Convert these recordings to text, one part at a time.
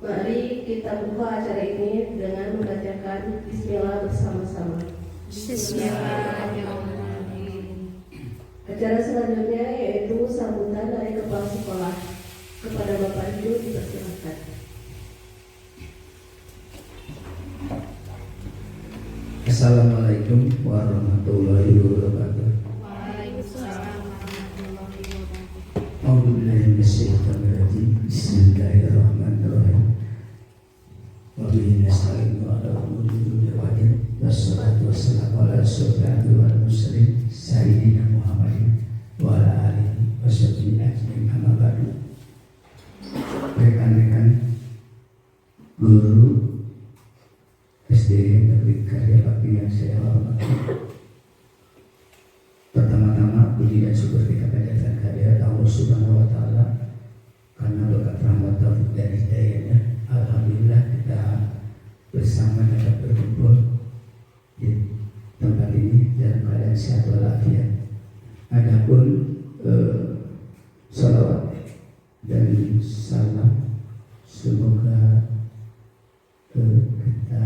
Mari kita buka acara ini dengan membacakan Bismillah bersama-sama. Bismillahirrahmanirrahim. Acara selanjutnya yaitu sambutan dari Kepala Sekolah. Kepada Bapak Ibu dipersilakan. Assalamualaikum warahmatullahi wabarakatuh. Waalaikumsalam warahmatullahi wabarakatuh. A'udzubillahi minasyaitonirrajim. Bismillahirrahmanirrahim. Wa bihi nasta'in wa ala umuri dunya wad din. Wassalatu wassalamu ala asyrofil wal mursalin sayyidina Muhammadin wa ala alihi washabbihi ajmain. Amma ba'du. Rekan-rekan guru SD Negeri Karya Bakti yang saya hormati, pertama-tama puji dan syukur kita panjatkan kehadirat Allah Subhanahu wa Ta'ala karena berkat rahmat taufik dan hidayahnya, alhamdulillah kita bersama dapat berkumpul di tempat ini dalam keadaan sehat walafiat. Adapun salawat dan salam semoga kita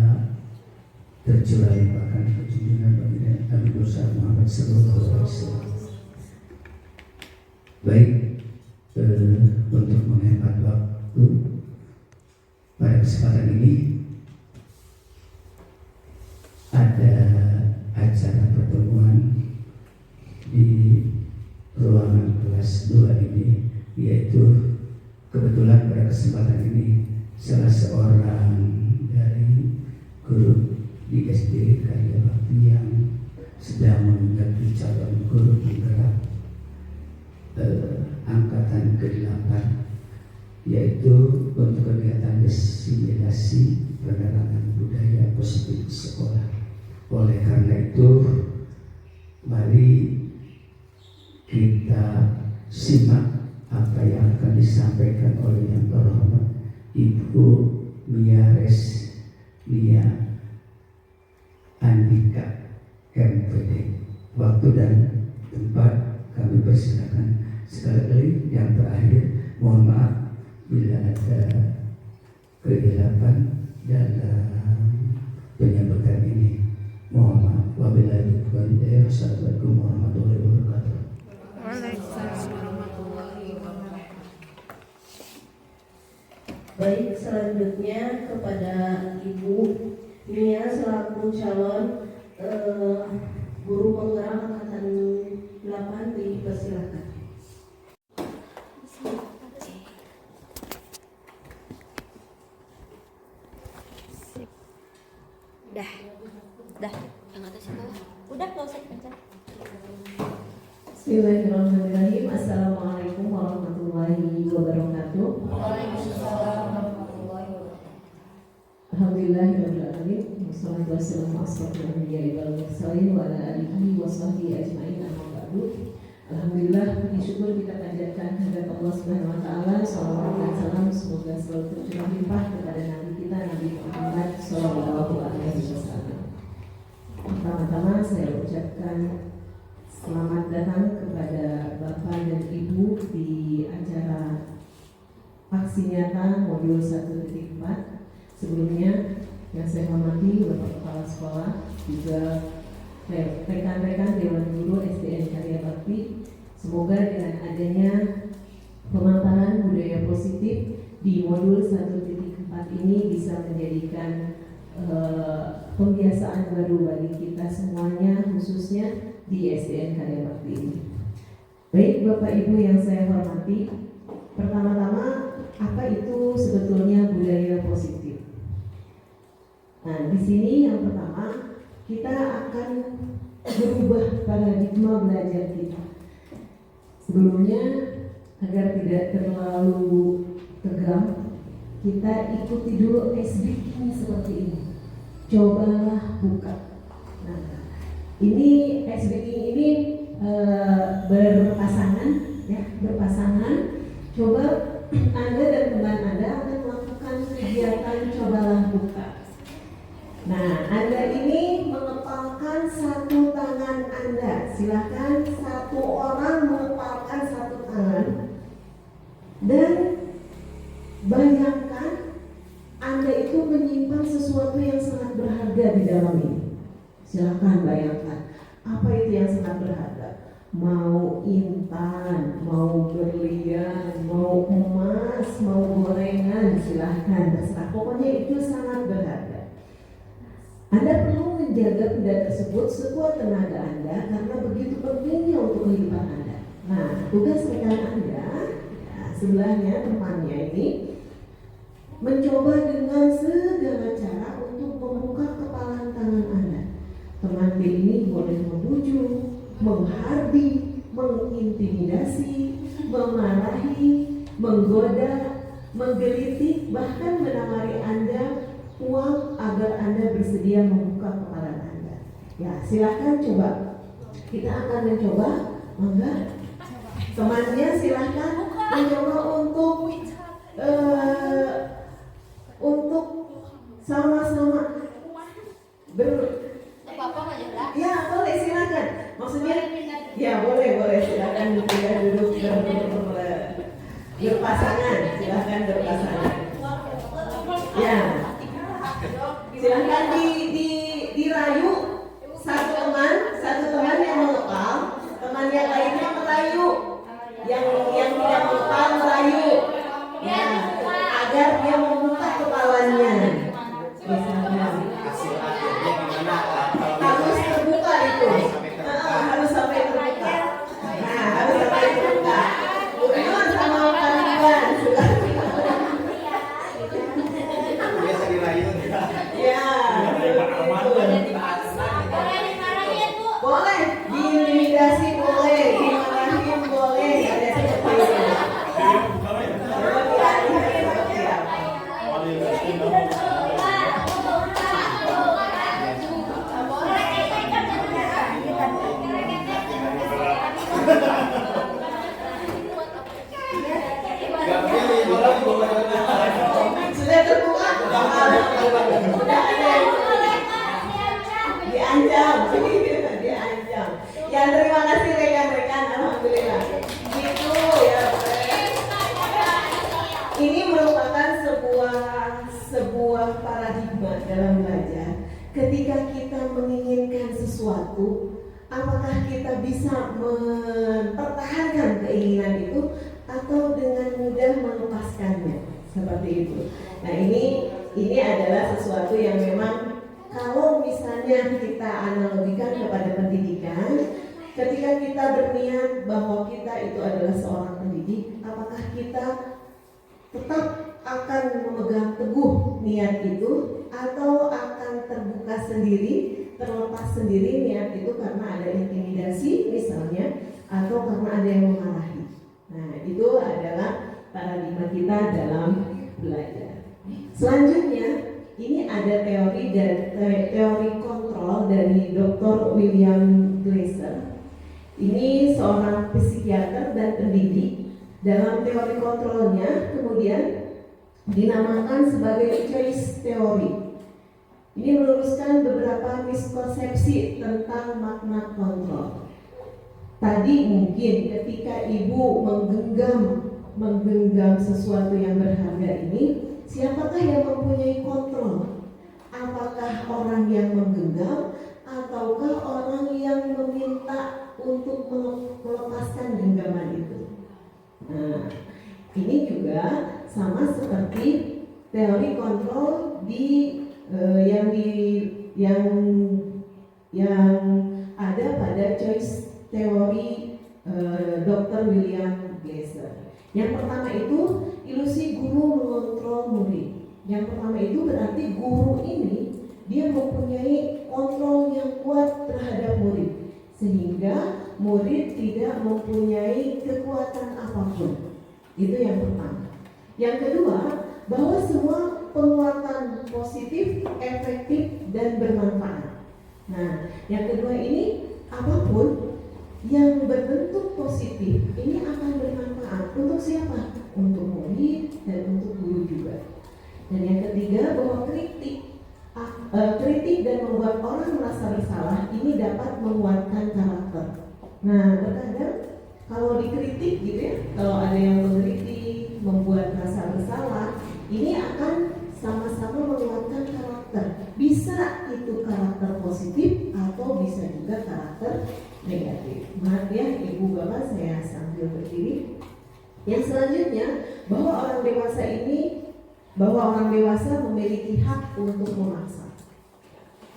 tercurah limpahkan ke junjungan baginda Nabi besar Muhammad sallallahu alaihi wasallam. Baik, untuk menghemat waktu pada kesempatan ini ada acara pertemuan di ruangan kelas 2 ini, yaitu kebetulan pada kesempatan ini salah seorang dari guru di SD Karya Bakti yang sedang menjadi calon guru penggerak angkatan ke-8, yaitu untuk kegiatan disimulasi penerangan budaya positif di sekolah. Oleh karena itu, mari kita simak apa yang akan disampaikan oleh yang terhormat Ibu Mia Andika MPD. Waktu dan tempat kami persilakan. Sekali lagi yang terakhir, mohon maaf bila ada kehilapan dalam penyebutan ini. Mohon maaf. Wabillahi taufiq. Wassalamualaikum warahmatullahi wabarakatuh. Waalaikumsalam warahmatullahi wabarakatuh. Baik, selanjutnya kepada Ibu Mia selaku calon guru penggerak angkatan 8 dipersilakan. Dah, yang atas itu udah nggak usah dipencet. Bismillahirrahmanirrahim. Assalamualaikum warahmatullahi wabarakatuh. Waalaikumsalam warahmatullahi wabarakatuh. Alhamdulillahirrahmanirrahim. Wassalatu wassalamu ala asyrofil anbiya'i wal mursalin wa ala alihi wa sahbihi ajma'in. Amma ba'du. Alhamdulillah, puji syukur kita panjatkan kehadirat Allah Subhanahu wa Ta'ala. Salawat dan salam semoga selalu tercurah limpah kepada Nabi kita Nabi Muhammad sallallahu alaihi wasallam. Pertama-tama saya ucapkan selamat datang kepada Bapak dan Ibu di acara Aksi Nyata Modul 1.4. Sebelumnya yang saya hormati Bapak Kepala Sekolah, juga rekan-rekan Dewan Guru SDN Karya Bakti. Semoga dengan adanya pemaparan budaya positif di modul 1.4 ini bisa menjadikan pembiasaan baru bagi kita semuanya, khususnya di SDN Karya Bakti ini. Baik Bapak Ibu yang saya hormati, pertama-tama apa itu sebetulnya budaya positif? Nah, di sini yang pertama kita akan berubah paradigma belajar kita. Sebelumnya, agar tidak terlalu tegang, kita ikuti dulu SBK seperti ini. Cobalah buka. Nah, ini SBK ini berpasangan, ya, berpasangan. Coba Anda dan teman Anda akan melakukan kegiatan cobalah buka. Nah, Anda ini mengepalkan satu tangan Anda. Silakan satu orang mengepalkan satu tangan. Dan bayangkan berharga di dalam ini. Silahkan bayangkan, apa itu yang sangat berharga? Mau intan, mau berlian, mau emas, mau gorengan, silahkan terserah. Pokoknya itu sangat berharga. Anda perlu menjaga benda tersebut sekuat tenaga Anda karena begitu pentingnya untuk kehidupan Anda. Nah, tugas rekan Anda, ya, sebelahnya temannya ini mencoba dengan segala cara untuk membuka kepalan tangan Anda. Teman ini boleh membujuk, menghardi, mengintimidasi, memarahi, menggoda, menggelitik, bahkan menawari Anda uang agar Anda bersedia membuka kepalan Anda. Ya, silakan coba. Kita akan mencoba, mangga. Temannya silakan mencoba untuk sama-sama ya boleh silakan. Maksudnya ya boleh silakan duduk berpasangan, silakan berpasangan. Ya, silakan dirayu satu teman yang mengepal, teman yang lainnya merayu, yang tidak mengepal merayu, ya, agar dia membuka kepalanya. Harus terbuka itu, harus sampai terbuka. Nah, harus sampai terbuka. Jujur sama kalian. Biasa dirayun ya. Ya, boleh diintimidasi, boleh dimarahin, boleh ada seperti itu. Sudah terbuka? Sudah ada diancam. Ya, terima kasih rekan-rekan, alhamdulillah. Gitu ya. Ini merupakan sebuah paradigma dalam belajar. Ketika kita menginginkan sesuatu, apakah kita bisa mempertahankan keinginan itu atau dengan mudah melepaskannya, seperti itu. Nah, ini adalah sesuatu yang memang kalau misalnya kita analogikan kepada pendidikan, ketika kita berniat bahwa kita itu adalah seorang pendidik, apakah kita tetap akan memegang teguh niat itu atau akan terbuka sendiri, terlepas sendiri niat itu karena ada intimidasi misalnya, atau karena ada yang memarahi. Nah, itu adalah paradigma kita dalam belajar. Selanjutnya, ini ada teori kontrol dari Dr. William Glasser. Ini seorang psikiater dan pendidik. Dalam teori kontrolnya kemudian dinamakan sebagai choice theory. Ini meluruskan beberapa miskonsepsi tentang makna kontrol. Tadi mungkin ketika ibu menggenggam sesuatu yang berharga ini, siapakah yang mempunyai kontrol? Apakah orang yang menggenggam ataukah orang yang meminta untuk melepaskan genggaman itu? Nah, ini juga sama seperti teori kontrol yang ada pada choice teori Dr. William Glasser. Yang pertama itu ilusi guru mengontrol murid. Yang pertama itu berarti guru ini dia mempunyai kontrol yang kuat terhadap murid, sehingga murid tidak mempunyai kekuatan apapun. Itu yang pertama. Yang kedua, bahwa semua penguatan positif, efektif, dan bermanfaat. Nah, yang kedua ini apapun yang berbentuk positif ini akan bermanfaat untuk siapa? Untuk murid dan untuk guru juga. Dan yang ketiga, bahwa kritik dan membuat orang merasa bersalah ini dapat menguatkan karakter. Nah, terkadang kalau dikritik gitu ya, kalau ada yang mengkritik, membuat merasa bersalah, ini akan sama-sama menguatkan karakter. Bisa itu karakter positif atau bisa juga karakter negatif. Maaf ya ibu bapak, saya sambil berdiri. Yang selanjutnya, bahwa orang dewasa memiliki hak untuk memaksa.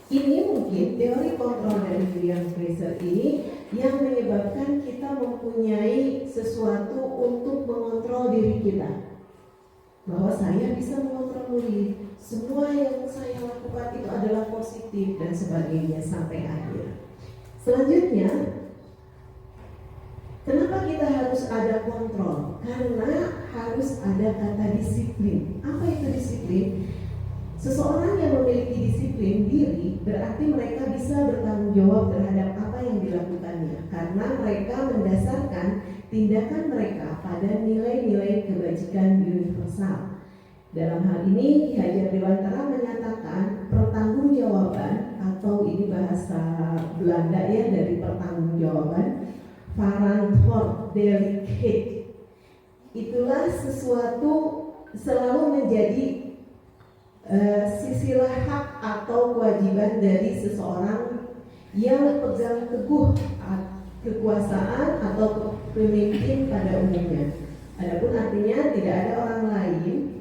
Ini mungkin teori kontrol dari William Fraser ini yang menyebabkan kita mempunyai sesuatu untuk mengontrol diri kita. Bahwa saya bisa mengontrol diri, semua yang saya lakukan itu adalah positif dan sebagainya sampai akhir. Selanjutnya, kenapa kita harus ada kontrol? Karena harus ada kata disiplin. Apa itu disiplin? Seseorang yang memiliki disiplin diri berarti mereka bisa bertanggung jawab terhadap apa yang dilakukannya, karena mereka mendasarkan tindakan mereka pada nilai-nilai kebajikan universal. Dalam hal ini Ki Hajar Dewantara menyatakan pertanggungjawaban, atau ini bahasa Belanda ya dari pertanggungjawaban, verantwoordelijkheid. Itulah sesuatu selalu menjadi sisilah hak atau kewajiban dari seseorang yang pegang teguh kekuasaan atau pemimpin pada umumnya. Adapun artinya tidak ada orang lain.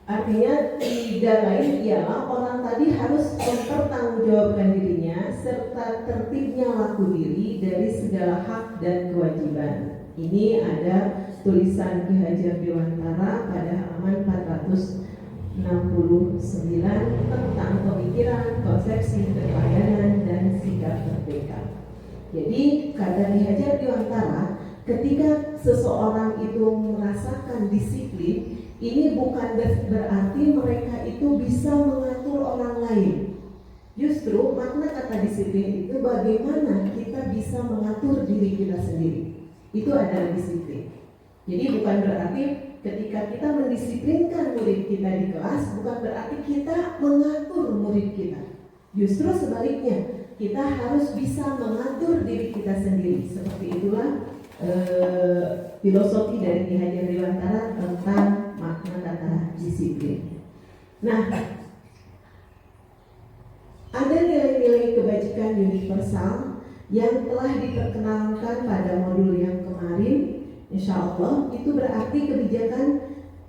Artinya tidak lain ialah orang tadi harus mempertanggungjawabkan dirinya serta tertibnya laku diri dari segala hak dan kewajiban. Ini ada tulisan Ki Hajar Dewantara pada halaman 469 tentang pemikiran, konsepsi, keteladanan, dan sikap merdeka. Jadi kata Ki Hajar Dewantara, ketika seseorang itu merasakan disiplin, ini bukan berarti mereka itu bisa mengatur orang lain. Justru makna kata disiplin itu bagaimana kita bisa mengatur diri kita sendiri. Itu adalah disiplin. Jadi bukan berarti ketika kita mendisiplinkan murid kita di kelas, bukan berarti kita mengatur murid kita. Justru sebaliknya, kita harus bisa mengatur diri kita sendiri. Seperti itulah filosofi dari Ki Hajar Dewantara tentang makna kata disiplin. Nah, ada nilai-nilai kebajikan universal yang telah diperkenalkan pada modul yang kemarin. Insya Allah itu berarti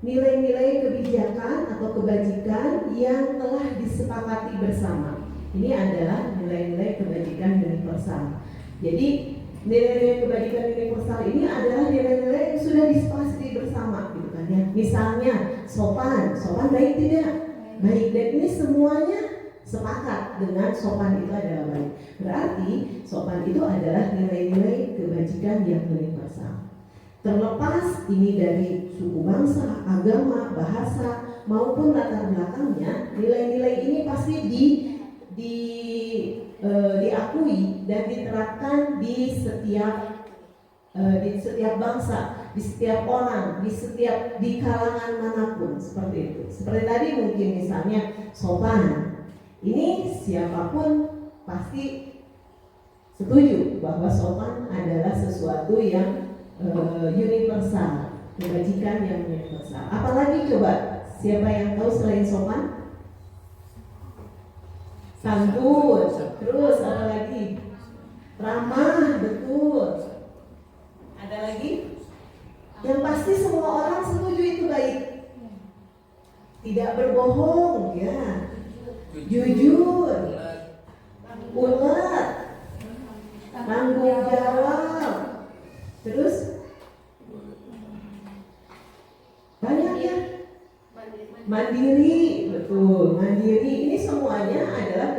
nilai-nilai kebijakan atau kebajikan yang telah disepakati bersama. Ini adalah nilai-nilai kebajikan universal. Jadi nilai-nilai kebajikan universal ini adalah nilai-nilai yang sudah disepakati bersama, gitu kan ya. Misalnya sopan baik tidak? Baik, dan ini semuanya sepakat dengan sopan itu adalah baik. Berarti sopan itu adalah nilai-nilai kebajikan yang universal. Terlepas ini dari suku bangsa, agama, bahasa maupun latar belakangnya, nilai-nilai ini pasti diakui dan diterapkan di setiap bangsa, di setiap orang, di kalangan manapun, seperti itu. Seperti tadi mungkin misalnya sopan. Ini siapapun pasti setuju bahwa sopan adalah sesuatu yang universal, kebajikan yang universal. Apalagi coba, siapa yang tahu selain sopan? Santun, terus apa lagi? Ramah, betul. Ada lagi? Yang pasti semua orang setuju itu baik. Tidak berbohong, ya. Jujur, ulet, tanggung jawab, terus banyak ya, mandiri, betul, mandiri. Ini semuanya adalah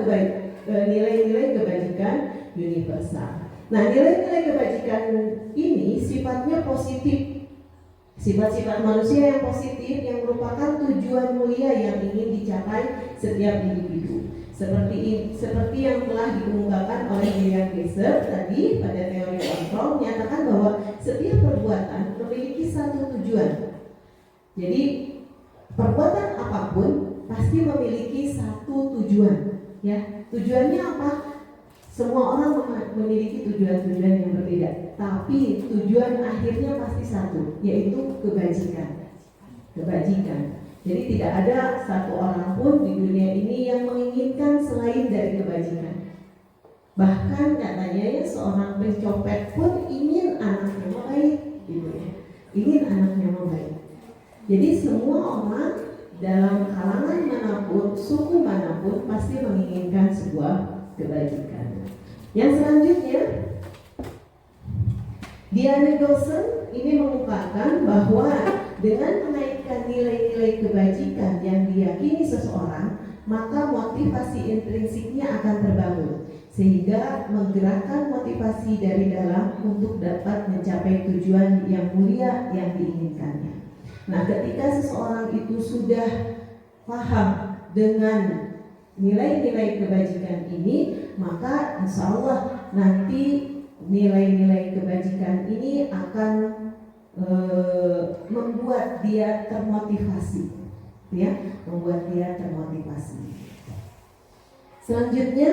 nilai-nilai kebajikan universal. Nah, nilai-nilai kebajikan ini sifatnya positif. Sifat-sifat manusia yang positif yang merupakan tujuan mulia yang ingin dicapai setiap individu. Seperti yang telah dikemukakan oleh William Fraser tadi pada teori kontrol, menyatakan bahwa setiap perbuatan memiliki satu tujuan. Jadi perbuatan apapun pasti memiliki satu tujuan. Ya, tujuannya apa? Semua orang memiliki tujuan-tujuan yang berbeda, tapi tujuan akhirnya pasti satu, yaitu kebajikan. Jadi tidak ada satu orang pun di dunia ini yang menginginkan selain dari kebajikan. Bahkan katanya ya seorang pencopet pun ingin anaknya baik, gitu ya. Ingin anaknya baik. Jadi semua orang dalam kalangan manapun, suku manapun pasti menginginkan sebuah kebajikan. Yang selanjutnya, Diana Dawson ini mengungkapkan bahwa dengan menaikkan nilai-nilai kebajikan yang diyakini seseorang, maka motivasi intrinsiknya akan terbangun, sehingga menggerakkan motivasi dari dalam untuk dapat mencapai tujuan yang mulia yang diinginkannya. Nah, ketika seseorang itu sudah paham dengan nilai-nilai kebajikan ini, maka insya Allah nanti nilai-nilai kebajikan ini akan membuat dia termotivasi, ya, membuat dia termotivasi. Selanjutnya,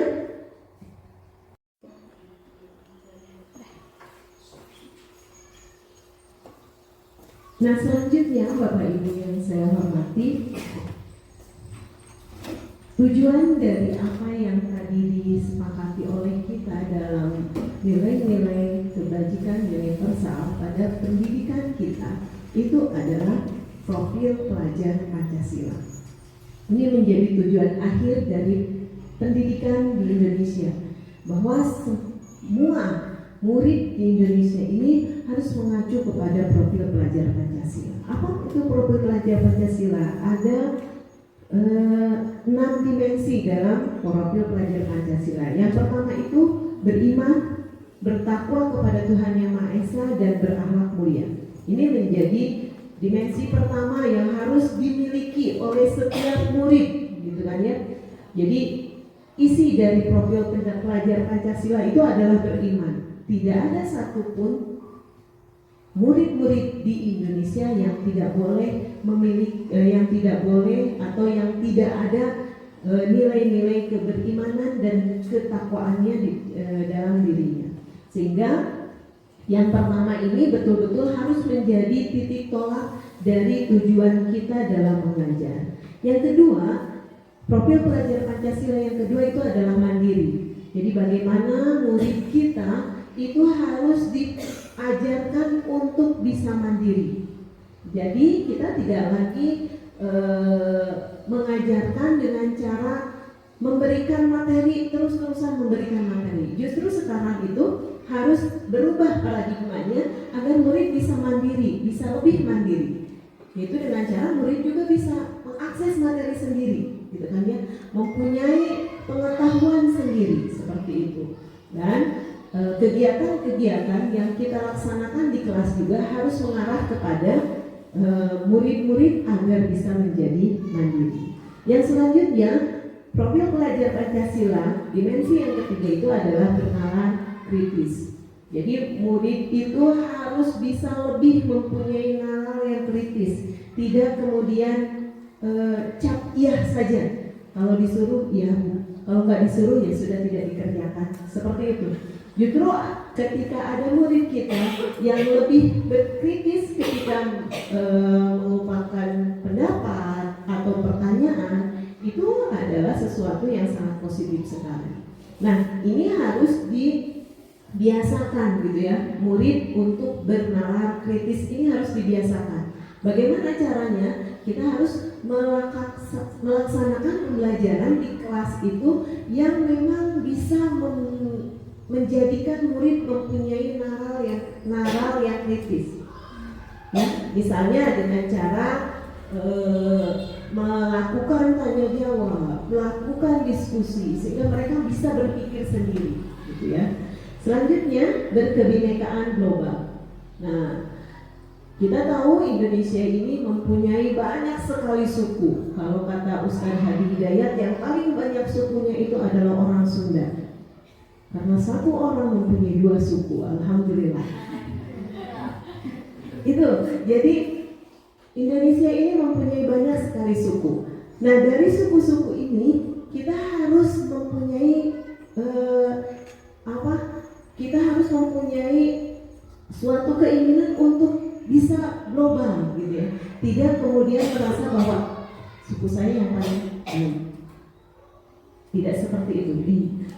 Bapak Ibu yang saya hormati, tujuan dari apa yang tadi disepakati oleh kita dalam nilai-nilai kebajikan universal pada pendidikan kita itu adalah profil pelajar Pancasila. Ini menjadi tujuan akhir dari pendidikan di Indonesia, bahwa semua murid di Indonesia ini harus mengacu kepada profil pelajar Pancasila. Apa itu profil pelajar Pancasila? Ada 6 dimensi dalam profil pelajar Pancasila. Yang pertama itu beriman, bertakwa kepada Tuhan Yang Maha Esa, dan berakhlak mulia. Ini menjadi dimensi pertama yang harus dimiliki oleh setiap murid, gitu kan ya. Jadi isi dari profil pelajar Pancasila itu adalah beriman. Tidak ada satupun murid-murid di Indonesia yang tidak boleh yang tidak boleh atau yang tidak ada nilai-nilai keberimanan dan ketakwaannya dalam dirinya. Sehingga yang pertama ini betul-betul harus menjadi titik tolak dari tujuan kita dalam mengajar. Yang kedua, profil pelajar Pancasila yang kedua itu adalah mandiri. Jadi bagaimana murid kita itu harus diajarkan untuk bisa mandiri. Jadi kita tidak lagi mengajarkan dengan cara memberikan materi, terus-terusan memberikan materi. Justru sekarang itu harus berubah paradigmanya agar murid bisa mandiri, bisa lebih mandiri. Yaitu dengan cara murid juga bisa mengakses materi sendiri, gitu kan ya, mempunyai pengetahuan sendiri seperti itu. Dan kegiatan-kegiatan yang kita laksanakan di kelas juga harus mengarah kepada murid-murid agar bisa menjadi mandiri. Yang selanjutnya, profil pelajar Pancasila dimensi yang ketiga itu adalah bernalar kritis. Jadi murid itu harus bisa lebih mempunyai nalar yang kritis, tidak kemudian cap iya saja. Kalau disuruh ya, kalau nggak disuruh ya sudah tidak dikerjakan. Seperti itu. Justru ketika ada murid kita yang lebih berkritis ketika mengumpulkan pendapat atau pertanyaan, itu adalah sesuatu yang sangat positif sekali. Nah, ini harus dibiasakan gitu ya, murid untuk bernalar kritis ini harus dibiasakan. Bagaimana caranya? Kita harus melaksanakan pembelajaran di kelas itu yang memang bisa menjadikan murid mempunyai nalar yang kritis. Ya, misalnya dengan cara melakukan tanya jawab, melakukan diskusi sehingga mereka bisa berpikir sendiri, gitu ya. Selanjutnya, berkebinekaan global. Nah, kita tahu Indonesia ini mempunyai banyak sekali suku. Kalau kata Ustaz Hadi Hidayat, yang paling banyak sukunya itu adalah orang Sunda. Karena satu orang mempunyai 2 suku, alhamdulillah. Itu, jadi Indonesia ini mempunyai banyak sekali suku. Nah, dari suku-suku ini kita harus mempunyai Kita harus mempunyai suatu keinginan untuk bisa global, gitu ya. Tidak kemudian merasa bahwa suku saya yang paling tidak seperti itu.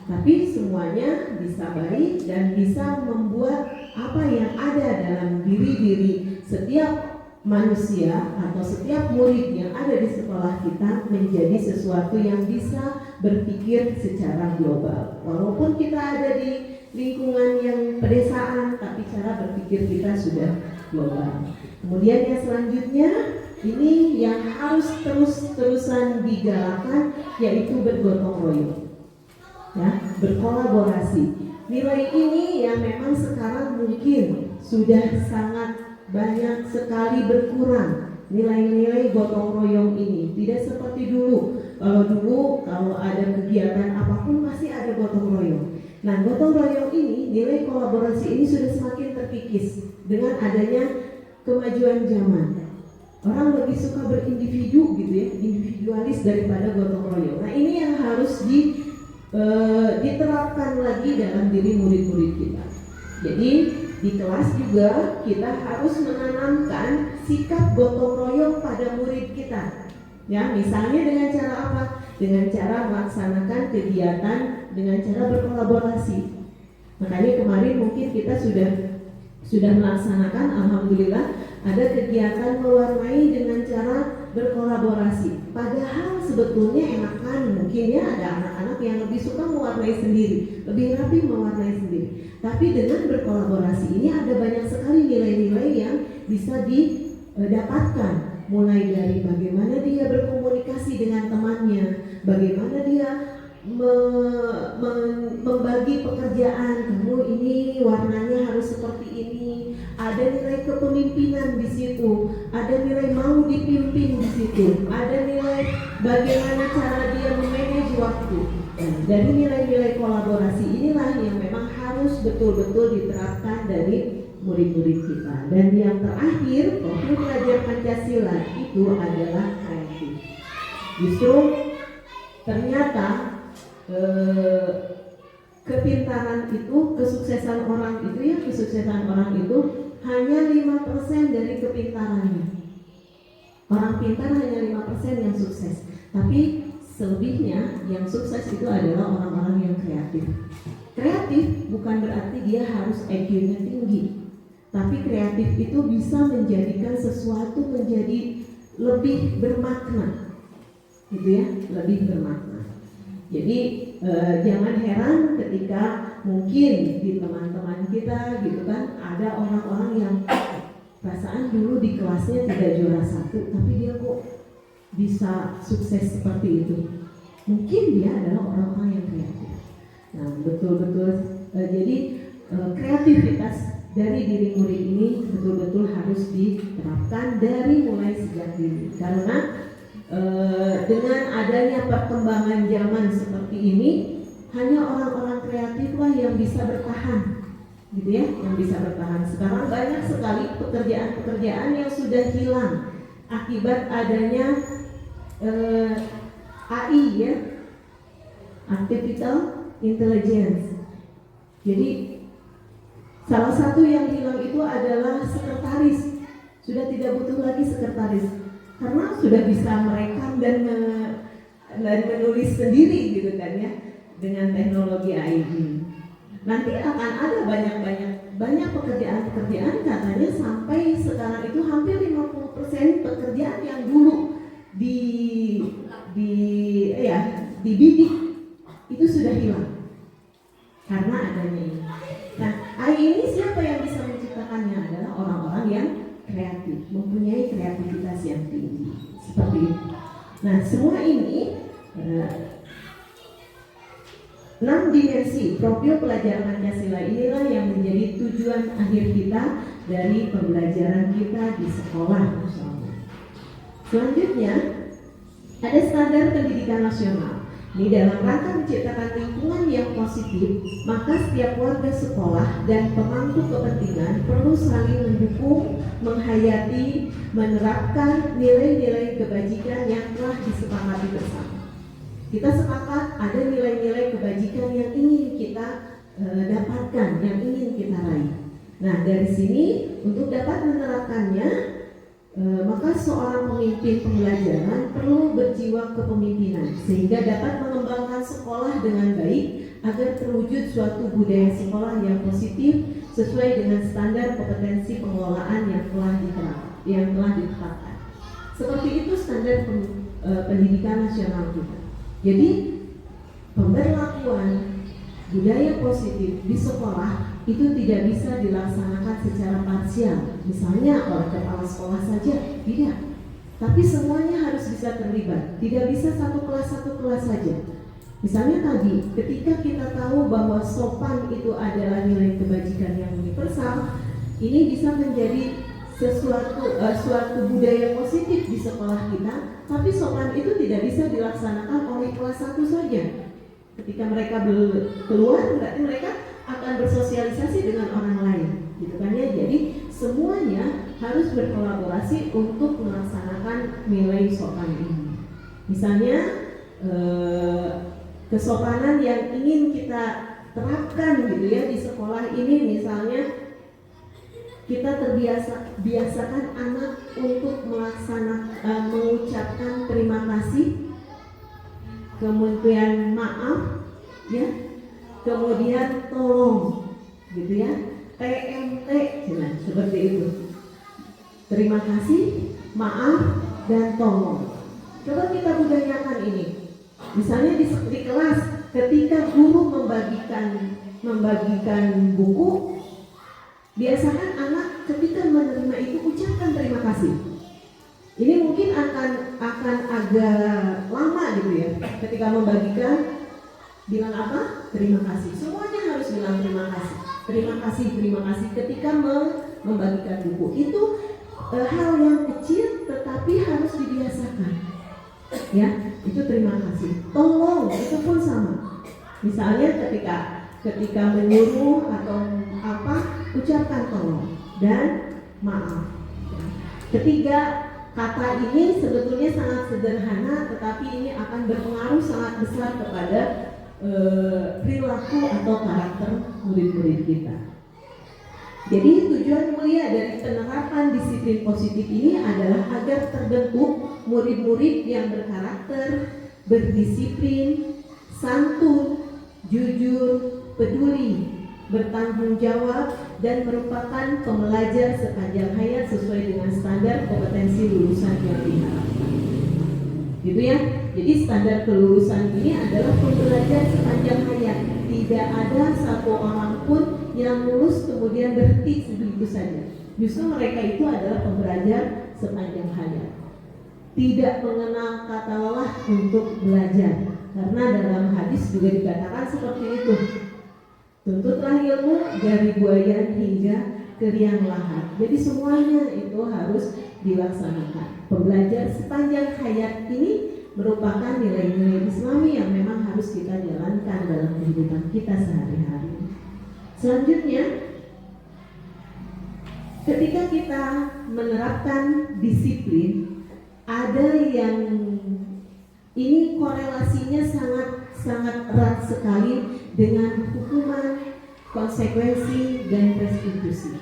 Tapi semuanya bisa baik dan bisa membuat apa yang ada dalam diri setiap manusia atau setiap murid yang ada di sekolah kita menjadi sesuatu yang bisa berpikir secara global. Walaupun kita ada di lingkungan yang pedesaan, tapi cara berpikir kita sudah global. Kemudian yang selanjutnya, ini yang harus terus-terusan digalakkan, yaitu bergotong royong, ya, berkolaborasi. Nilai ini yang memang sekarang mungkin sudah sangat banyak sekali berkurang. Nilai-nilai gotong royong ini tidak seperti dulu. Kalau ada kegiatan apapun masih ada gotong royong. Nah, gotong royong ini, nilai kolaborasi ini sudah semakin terkikis dengan adanya kemajuan zaman. Orang lebih suka berindividu gitu ya, individualis daripada gotong royong. Nah, ini yang harus diterapkan lagi dalam diri murid-murid kita. Jadi di kelas juga kita harus menanamkan sikap gotong royong pada murid kita. Ya, misalnya dengan cara apa? Dengan cara melaksanakan kegiatan dengan cara berkolaborasi. Makanya kemarin mungkin kita sudah melaksanakan, alhamdulillah, ada kegiatan mewarnai dengan cara berkolaborasi. Padahal sebetulnya enakan mungkin ya ada anak-anak yang lebih suka mewarnai sendiri, lebih rapi mewarnai sendiri. Tapi dengan berkolaborasi ini ada banyak sekali nilai-nilai yang bisa didapatkan, mulai dari bagaimana dia berkomunikasi dengan temannya, bagaimana dia membagi pekerjaan. Kamu ini warnanya harus seperti ini. Ada nilai kepemimpinan di situ, ada nilai mau dipimpin di situ, ada nilai bagaimana cara dia memanage waktu. Dari nilai-nilai kolaborasi inilah yang memang harus betul-betul diterapkan dari murid-murid kita. Dan yang terakhir, profil pelajar Pancasila itu adalah kreatif. Justru ternyata kepintaran itu, kesuksesan orang itu hanya 5% dari kepintarannya. Orang pintar hanya 5% yang sukses. Tapi selebihnya yang sukses itu adalah orang-orang yang kreatif. Kreatif bukan berarti dia harus IQ-nya tinggi. Tapi kreatif itu bisa menjadikan sesuatu menjadi lebih bermakna. Gitu ya, lebih bermakna. Jadi jangan heran ketika mungkin di teman-teman kita gitu kan ada orang-orang yang perasaan dulu di kelasnya tidak juara 1, tapi dia kok bisa sukses seperti itu. Mungkin dia adalah orang-orang yang kreatif. Nah, betul-betul jadi kreativitas dari diri murid ini betul-betul harus diterapkan dari mulai sejak dini. Karena dengan adanya perkembangan zaman seperti ini, hanya orang-orang kreatiflah yang bisa bertahan, gitu ya, yang bisa bertahan. Sekarang banyak sekali pekerjaan-pekerjaan yang sudah hilang akibat adanya AI ya, artificial intelligence. Jadi salah satu yang hilang itu adalah sekretaris. Sudah tidak butuh lagi sekretaris karena sudah bisa merekam dan menulis sendiri gitu kan ya, dengan teknologi AI ini. Nanti akan ada banyak pekerjaan katanya sampai sekarang itu hampir 50% pekerjaan yang dulu dibidik itu sudah hilang karena adanya ini. Nah, AI ini siapa yang bisa menciptakannya? Adalah orang-orang yang kreatif, mempunyai kreativitas yang tinggi seperti itu. Nah, semua ini 6 dimensi profil pelajaran Pancasila inilah yang menjadi tujuan akhir kita dari pembelajaran kita di sekolah. Selanjutnya ada standar pendidikan nasional. Ini dalam rangka menciptakan lingkungan yang positif, maka setiap warga sekolah dan pemangku kepentingan perlu saling mendukung, menghayati, menerapkan nilai-nilai kebajikan yang telah disepakati bersama. Kita sepakat ada nilai-nilai kebajikan yang ingin kita dapatkan, yang ingin kita raih. Nah, dari sini untuk dapat menerapkannya, Maka seorang pemimpin pembelajaran perlu berjiwa kepemimpinan sehingga dapat mengembangkan sekolah dengan baik agar terwujud suatu budaya sekolah yang positif sesuai dengan standar kompetensi pengelolaan yang telah ditetapkan. Seperti itu standar pendidikan nasional kita. Jadi pemberlakuan budaya positif di sekolah itu tidak bisa dilaksanakan secara parsial, misalnya oleh kepala sekolah saja, tidak. Tapi semuanya harus bisa terlibat, tidak bisa satu kelas saja. Misalnya tadi, ketika kita tahu bahwa sopan itu adalah nilai kebajikan yang universal, ini bisa menjadi suatu budaya positif di sekolah kita, tapi sopan itu tidak bisa dilaksanakan oleh kelas 1 saja. Ketika mereka keluar, berarti mereka akan bersosialisasi dengan orang lain, gitu kan ya. Jadi semuanya harus berkolaborasi untuk melaksanakan nilai sopan ini. Misalnya kesopanan yang ingin kita terapkan gitu ya di sekolah ini, misalnya kita biasakan anak untuk mengucapkan terima kasih, kemudian maaf, ya, kemudian tolong, gitu ya, TMT, seperti itu. Terima kasih, maaf, dan tolong. Coba kita budayakan ini. Misalnya di kelas, ketika guru membagikan buku, biasakan anak ketika menerima itu ucapkan terima kasih. Ini mungkin akan agak lama gitu ya. Ketika membagikan, bilang apa? Terima kasih. Semuanya harus bilang terima kasih. Terima kasih. Ketika membagikan buku itu hal yang kecil tetapi harus dibiasakan. Ya, itu terima kasih. Tolong, itu pun sama. Misalnya ketika menyuruh atau apa, ucapkan tolong dan maaf. Ketiga, kata ini sebetulnya sangat sederhana, tetapi ini akan berpengaruh sangat besar kepada perilaku atau karakter murid-murid kita. Jadi tujuan mulia dari penerapan disiplin positif ini adalah agar terbentuk murid-murid yang berkarakter, berdisiplin, santun, jujur, peduli, bertanggung jawab, dan merupakan pembelajar sepanjang hayat sesuai dengan standar kompetensi lulusan yang diharapkan. Gitu ya. Jadi standar kelulusan ini adalah pembelajar sepanjang hayat. Tidak ada satu orang pun yang lulus kemudian berhenti sebegitu saja. Justru mereka itu adalah pembelajar sepanjang hayat. Tidak mengenal kata lelah untuk belajar. Karena dalam hadis juga dikatakan seperti itu. Tuntutlah ilmu dari buayan hingga ke liang lahat. Jadi semuanya itu harus dilaksanakan. Pembelajar sepanjang hayat ini merupakan nilai-nilai Islami yang memang harus kita jalankan dalam kehidupan kita sehari-hari. Selanjutnya, ketika kita menerapkan disiplin, ada yang ini korelasinya sangat erat sekali dengan hukuman, konsekuensi, dan restitusi.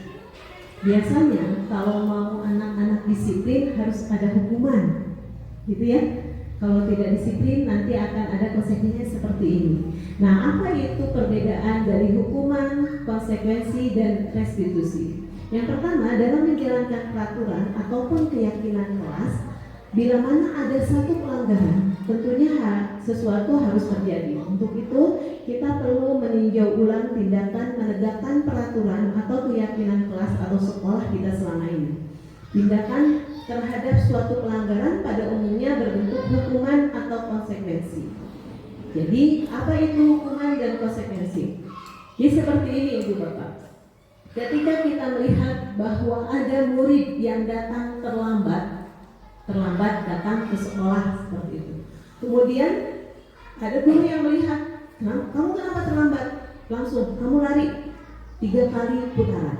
Biasanya kalau mau anak-anak disiplin harus ada hukuman, gitu ya. Kalau tidak disiplin nanti akan ada konsekuensinya seperti ini. Nah, apa itu perbedaan dari hukuman, konsekuensi, dan restitusi? Yang pertama, dalam menjalankan peraturan ataupun keyakinan kelas, bila mana ada satu pelanggaran, tentunya sesuatu harus terjadi. Untuk itu, kita perlu meninjau ulang tindakan menegakkan peraturan atau keyakinan kelas atau sekolah kita selama ini. Tindakan terhadap suatu pelanggaran pada umumnya berbentuk hukuman atau konsekuensi. Jadi, apa itu hukuman dan konsekuensi? Jadi seperti ini Ibu Bapak. Ketika kita melihat bahwa ada murid yang datang terlambat datang ke sekolah seperti itu. Kemudian ada guru yang melihat, kamu kenapa terlambat? Langsung, kamu lari 3 kali putaran.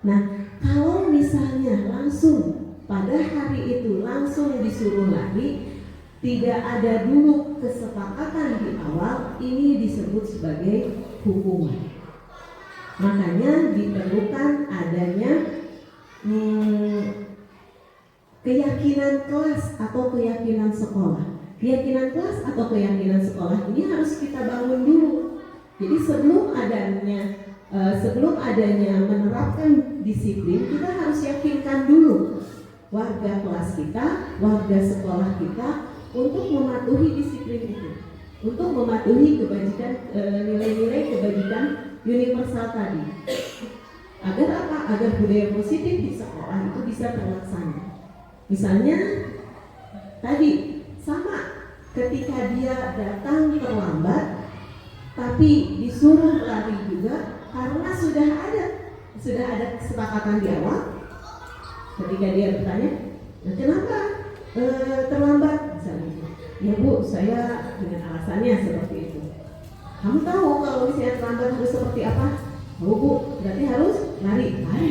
Nah, kalau misalnya langsung pada hari itu langsung disuruh lari, tidak ada dulu kesepakatan di awal, ini disebut sebagai hukuman. Makanya diperlukan adanya keyakinan kelas atau keyakinan sekolah. Keyakinan kelas atau keyakinan sekolah ini harus kita bangun dulu. Jadi sebelum adanya menerapkan disiplin, kita harus yakinkan dulu warga kelas kita, warga sekolah kita untuk mematuhi disiplin itu, untuk mematuhi kebajikan, nilai-nilai kebajikan universal tadi. Agar apa? Agar budaya positif di sekolah itu bisa terlaksana. Misalnya tadi sama, ketika dia datang terlambat tapi disuruh lari juga karena sudah ada kesepakatan di awal. Ketika dia bertanya, nah, kenapa terlambat? Misalnya, ya Bu, saya dengan alasannya seperti itu. Kamu tahu kalau misalnya terlambat harus seperti apa? Oh Bu, berarti harus lari. Nah,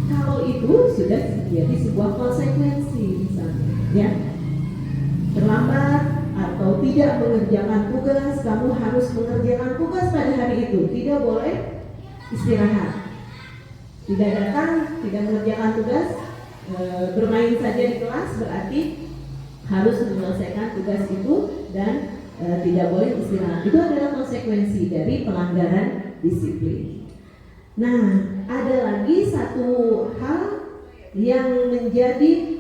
kalau itu sudah jadi sebuah konsekuensi, misalnya, ya, terlambat atau tidak mengerjakan tugas, kamu harus mengerjakan tugas pada hari itu, tidak boleh istirahat. Tidak datang, tidak mengerjakan tugas, bermain saja di kelas, berarti harus menyelesaikan tugas itu dan tidak boleh istirahat. Itu adalah konsekuensi dari pelanggaran disiplin. Nah, ada lagi satu hal yang menjadi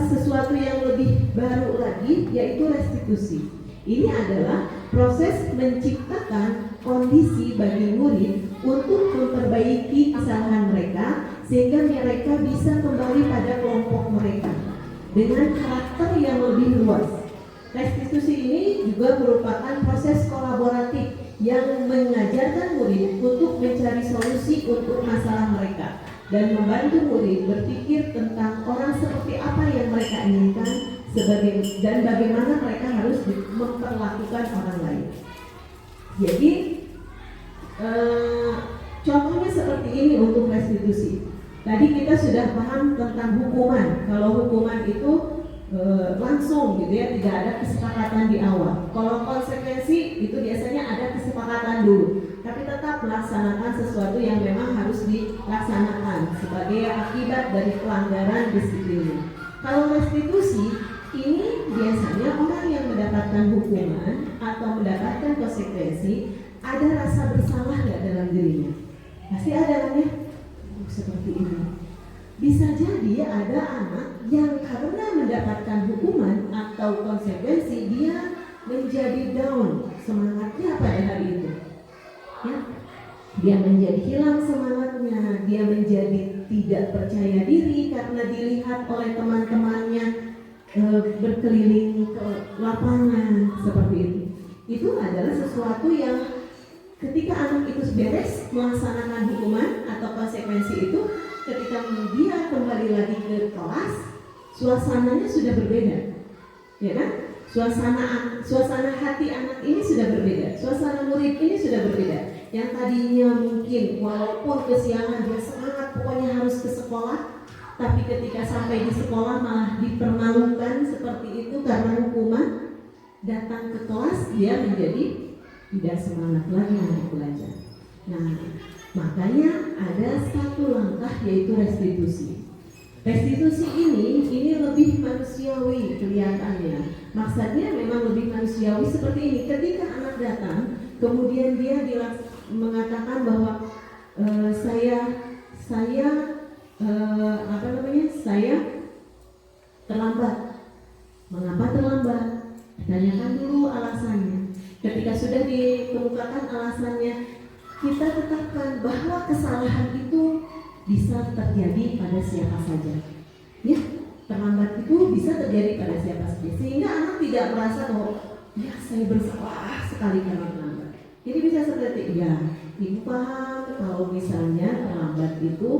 sesuatu yang lebih baru lagi, yaitu restitusi. Ini adalah proses menciptakan kondisi bagi murid untuk memperbaiki kesalahan mereka sehingga mereka bisa kembali pada kelompok mereka dengan karakter yang lebih luas. Restitusi ini juga merupakan proses kolaboratif yang mengajarkan murid untuk mencari solusi untuk masalah mereka dan membantu murid berpikir tentang orang seperti apa yang mereka inginkan dan bagaimana mereka harus memperlakukan orang lain. Jadi contohnya seperti ini untuk restitusi. Tadi kita sudah paham tentang hukuman. Kalau hukuman itu langsung gitu ya, tidak ada kesepakatan di awal. Kalau konsekuensi itu biasanya ada kesepakatan dulu, tapi tetap melaksanakan sesuatu yang memang harus dilaksanakan sebagai akibat dari pelanggaran disiplin. Kalau restitusi ini biasanya orang yang mendapatkan hukuman atau mendapatkan konsekuensi ada rasa bersalah nggak dalam dirinya? Pasti ada kan ya? Seperti ini. Bisa jadi ada anak yang karena mendapatkan hukuman atau konsekuensi dia menjadi down semangatnya pada hari itu. Ya, dia menjadi hilang semangatnya, dia menjadi tidak percaya diri karena dilihat oleh teman-temannya berkeliling ke lapangan seperti itu. Itu adalah sesuatu yang ketika anak itu beres melaksanakan hukuman atau konsekuensi itu, ketika dia kembali lagi ke kelas, suasananya sudah berbeda, ya kan? Suasana hati anak ini sudah berbeda, suasana murid ini sudah berbeda. Yang tadinya mungkin walaupun kesiangan dia semangat pokoknya harus ke sekolah, tapi ketika sampai di sekolah malah dipermalukan seperti itu karena hukuman. Datang ke kelas dia menjadi tidak semangat lagi untuk belajar. Nah, makanya ada satu langkah yaitu restitusi. Restitusi ini lebih manusiawi kelihatannya. Maksudnya memang lebih manusiawi seperti ini. Ketika anak datang, kemudian dia mengatakan bahwa saya terlambat. Mengapa terlambat? Tanyakan dulu alasannya. Ketika sudah dikemukakan alasannya, kita tetapkan bahwa kesalahan itu bisa terjadi pada siapa saja. Ya, terlambat itu bisa terjadi pada siapa saja. Sehingga anak tidak merasa bahwa ya saya bersalah sekali karena terlambat. Jadi bisa seperti ya, ibu paham kalau misalnya terlambat itu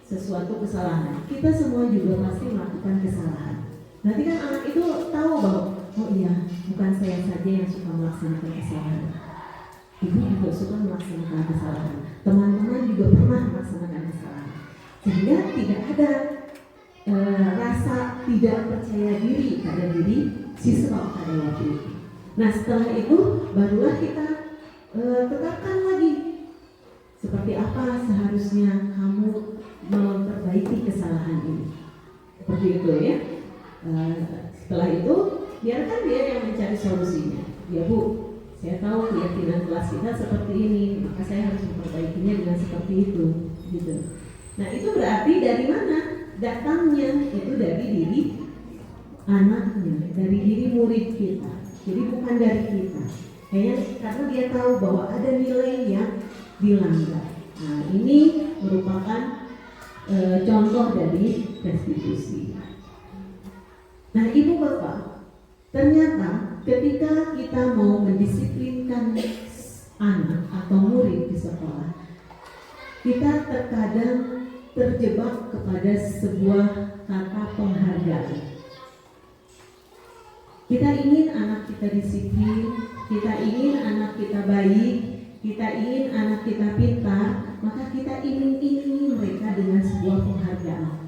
sesuatu kesalahan. Kita semua juga pasti melakukan kesalahan. Nanti kan anak itu tahu bahwa oh iya, bukan saya saja yang suka melaksanakan kesalahan. Ibu juga suka melaksanakan kesalahan. Teman-teman juga pernah melaksanakan kesalahan. Sehingga tidak ada rasa tidak percaya diri pada diri siswa pada waktu itu. Nah, setelah itu barulah kita tetapkan lagi seperti apa seharusnya kamu memperbaiki kesalahan ini. Seperti itu ya. Setelah itu biarkan dia yang mencari solusinya. Ya Bu, saya tahu keyakinan kelas kita seperti ini, maka saya harus memperbaikinya dengan seperti itu, gitu. Nah itu berarti dari mana datangnya? Itu dari diri anaknya, dari diri murid kita. Jadi bukan dari kita. Kayaknya karena dia tahu bahwa ada nilai yang dilanggar. Nah ini merupakan contoh dari restitusi. Nah ibu bapak, ternyata ketika kita mau mendisiplinkan anak atau murid di sekolah, kita terkadang terjebak kepada sebuah kata penghargaan. Kita ingin anak kita disiplin, kita ingin anak kita baik, kita ingin anak kita pintar, maka kita ingin mereka dengan sebuah penghargaan.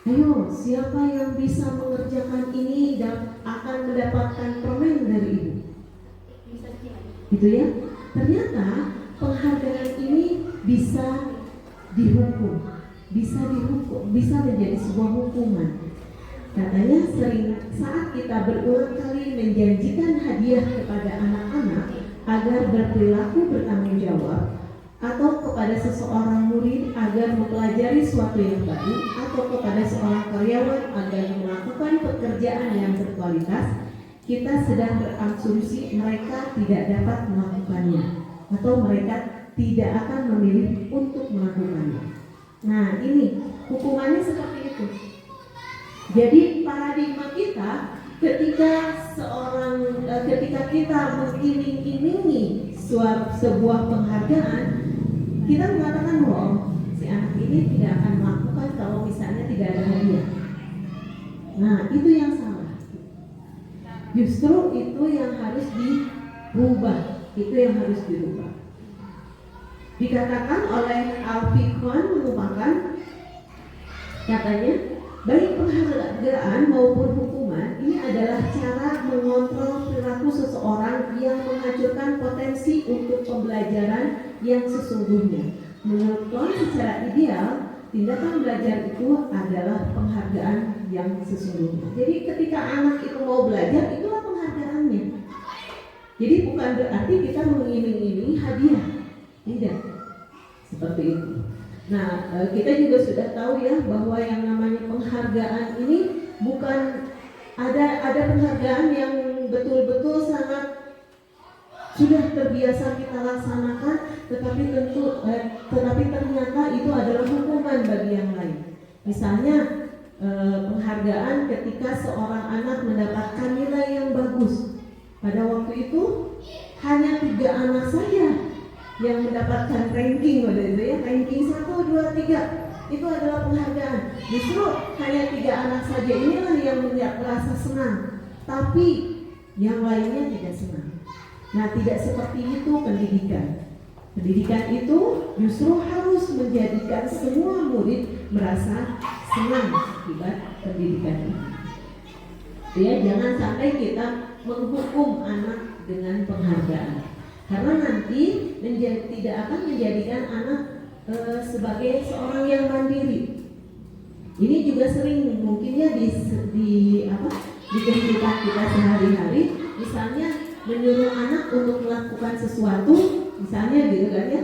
Ayo, siapa yang bisa mengerjakan ini dan akan mendapatkan permen dari ibu? Gitu ya. Ternyata penghargaan ini bisa dihukum, bisa menjadi sebuah hukuman. Katanya sering saat kita berulang kali menjanjikan hadiah kepada anak-anak agar berperilaku bertanggung jawab, atau kepada seseorang murid agar mempelajari sesuatu yang baru, atau kepada seorang karyawan agar melakukan pekerjaan yang berkualitas, kita sedang berasumsi mereka tidak dapat melakukannya, atau mereka tidak akan memilih untuk melakukannya. Nah ini hukumannya seperti itu. Jadi paradigma kita ketika kita mengiming-imingi sebuah penghargaan, kita mengatakan bahwa si anak ini tidak akan melakukan kalau misalnya tidak ada hadiah. Nah itu yang salah. Justru itu yang harus dirubah. Dikatakan oleh Al-Fiqhan merupakan, katanya baik penghargaan maupun hukuman ini adalah cara mengontrol perilaku seseorang yang menghancurkan potensi untuk pembelajaran yang sesungguhnya. Menurut Kohn, secara ideal, tindakan belajar itu adalah penghargaan yang sesungguhnya. Jadi ketika anak itu mau belajar, itulah penghargaannya. Jadi bukan berarti kita mengiming-imingi hadiah, tidak seperti itu. Nah, kita juga sudah tahu ya bahwa yang namanya penghargaan ini bukan ada penghargaan yang betul-betul sangat sudah terbiasa kita laksanakan, tetapi ternyata itu adalah hukuman bagi yang lain. Misalnya penghargaan ketika seorang anak mendapatkan nilai yang bagus. Pada waktu itu hanya 3 anak saja yang mendapatkan ranking, ranking 1, 2, 3 itu adalah penghargaan. Justru hanya 3 anak saja inilah yang merasa senang, tapi yang lainnya tidak senang. Nah, tidak seperti itu pendidikan. Pendidikan itu justru harus menjadikan semua murid merasa senang akibat pendidikan ini. Ya, jangan sampai kita menghukum anak dengan penghargaan. Karena nanti tidak akan menjadikan anak sebagai seorang yang mandiri. Ini juga sering mungkin ya di kehidupan kita sehari-hari. Misalnya menyuruh anak untuk melakukan sesuatu, misalnya gitu kan ya,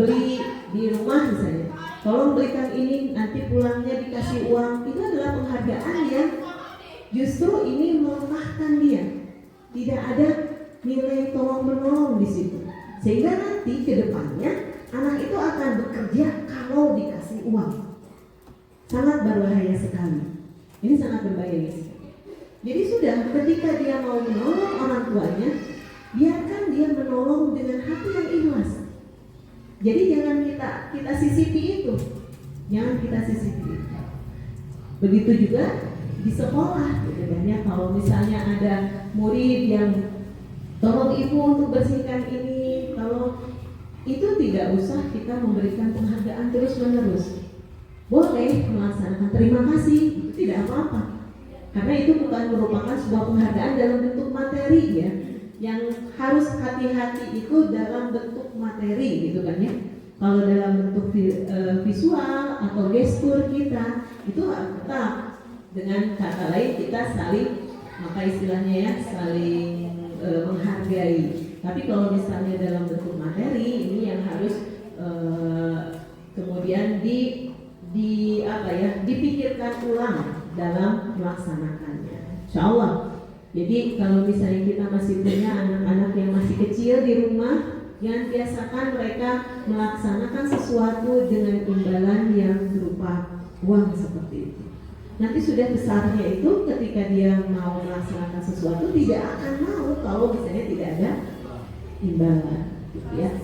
beli di rumah misalnya, tolong belikan ini, nanti pulangnya dikasih uang. Itu adalah penghargaan yang justru ini melemahkan dia. Tidak ada nilai tolong menolong di situ, sehingga nanti ke depannya anak itu akan bekerja kalau dikasih uang. Sangat berbahaya sekali. Ini sangat berbahaya sekali. Jadi sudah ketika dia mau menolong orang tuanya, biarkan dia menolong dengan hati yang ikhlas. Jadi jangan kita sisipi itu, jangan kita sisipi itu. Begitu juga di sekolah, gitu kan ya. Kalau misalnya ada murid yang tolong ibu untuk bersihkan ini, kalau itu tidak usah kita memberikan penghargaan terus-menerus. Boleh melaksanakan terima kasih, itu tidak apa-apa. Karena itu bukan merupakan sebuah penghargaan dalam bentuk materi ya. Yang harus hati-hati itu dalam bentuk materi gitu kan ya. Kalau dalam bentuk visual atau gestur kita itu tetap dengan kata lain kita saling apa istilahnya ya saling menghargai. Tapi kalau misalnya dalam bentuk materi ini yang harus kemudian dipikirkan ulang dalam melaksanakannya. Insya Allah. Jadi kalau misalnya kita masih punya anak-anak yang masih kecil di rumah, yang biasakan mereka melaksanakan sesuatu dengan imbalan yang berupa uang seperti itu. Nanti sudah besarnya itu ketika dia mau melaksanakan sesuatu tidak akan mau kalau misalnya tidak ada imbalan, ya.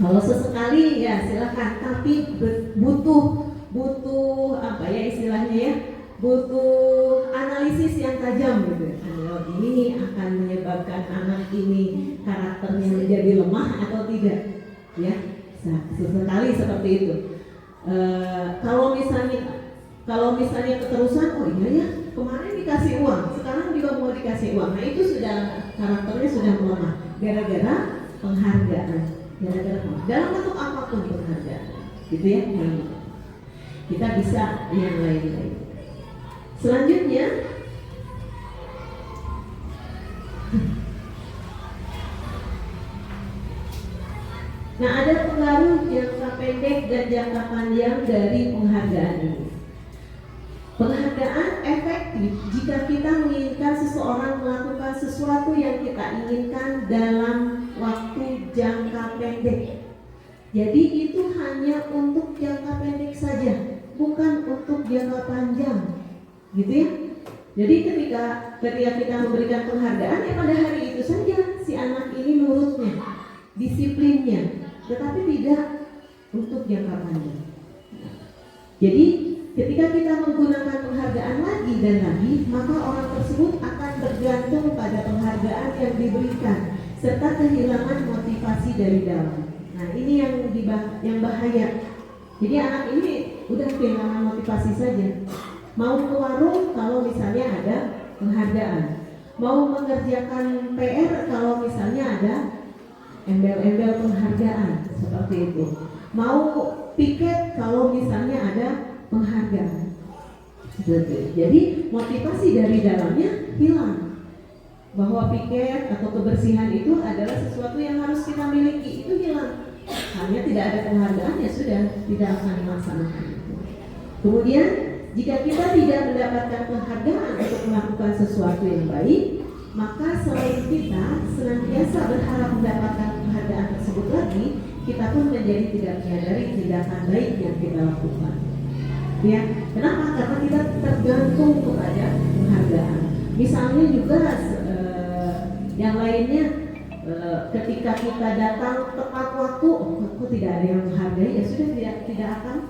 Kalau sesekali ya silakan, tapi butuh apa ya istilahnya ya, butuh analisis yang tajam gitu. Kalau ini akan menyebabkan anak ini karakternya menjadi lemah atau tidak, ya. Sesekali seperti itu. Kalau misalnya keterusan, oh iya ya kemarin dikasih uang, sekarang juga mau dikasih uang, nah itu sudah karakternya sudah melemah gara-gara penghargaan, dalam bentuk apapun penghargaan, gitu ya. Kita bisa yang lain-lain. Selanjutnya, nah ada pengaruh jangka pendek dan jangka panjang dari penghargaan ini. Penghargaan efektif jika kita menginginkan seseorang melakukan sesuatu yang kita inginkan dalam waktu jangka pendek. Jadi itu hanya untuk jangka pendek saja, bukan untuk jangka panjang, gitu ya. Jadi ketika kita memberikan penghargaan ya pada hari itu saja si anak ini nurutnya, disiplinnya, tetapi tidak untuk jangka panjang. Jadi ketika kita menggunakan penghargaan lagi dan lagi, maka orang tersebut akan bergantung pada penghargaan yang diberikan serta kehilangan motivasi dari dalam. Nah ini yang bahaya. Jadi anak ini udah kehilangan motivasi saja. Mau ke warung kalau misalnya ada penghargaan, mau mengerjakan PR kalau misalnya ada embel-embel penghargaan seperti itu, mau piket kalau misalnya ada penghargaan. Jadi motivasi dari dalamnya hilang. Bahwa piket atau kebersihan itu adalah sesuatu yang harus kita miliki, itu hilang. Hanya tidak ada penghargaan ya sudah tidak akan dilaksanakan itu. Kemudian jika kita tidak mendapatkan penghargaan untuk melakukan sesuatu yang baik, maka selain kita senantiasa berharap mendapatkan penghargaan tersebut lagi, kita pun menjadi tidak menyadari tindakan baik yang kita lakukan. Ya, kenapa? Karena kita tergantung kepada penghargaan. Misalnya juga yang lainnya, ketika kita datang tepat waktu, kok tidak ada yang menghargai, ya sudah tidak akan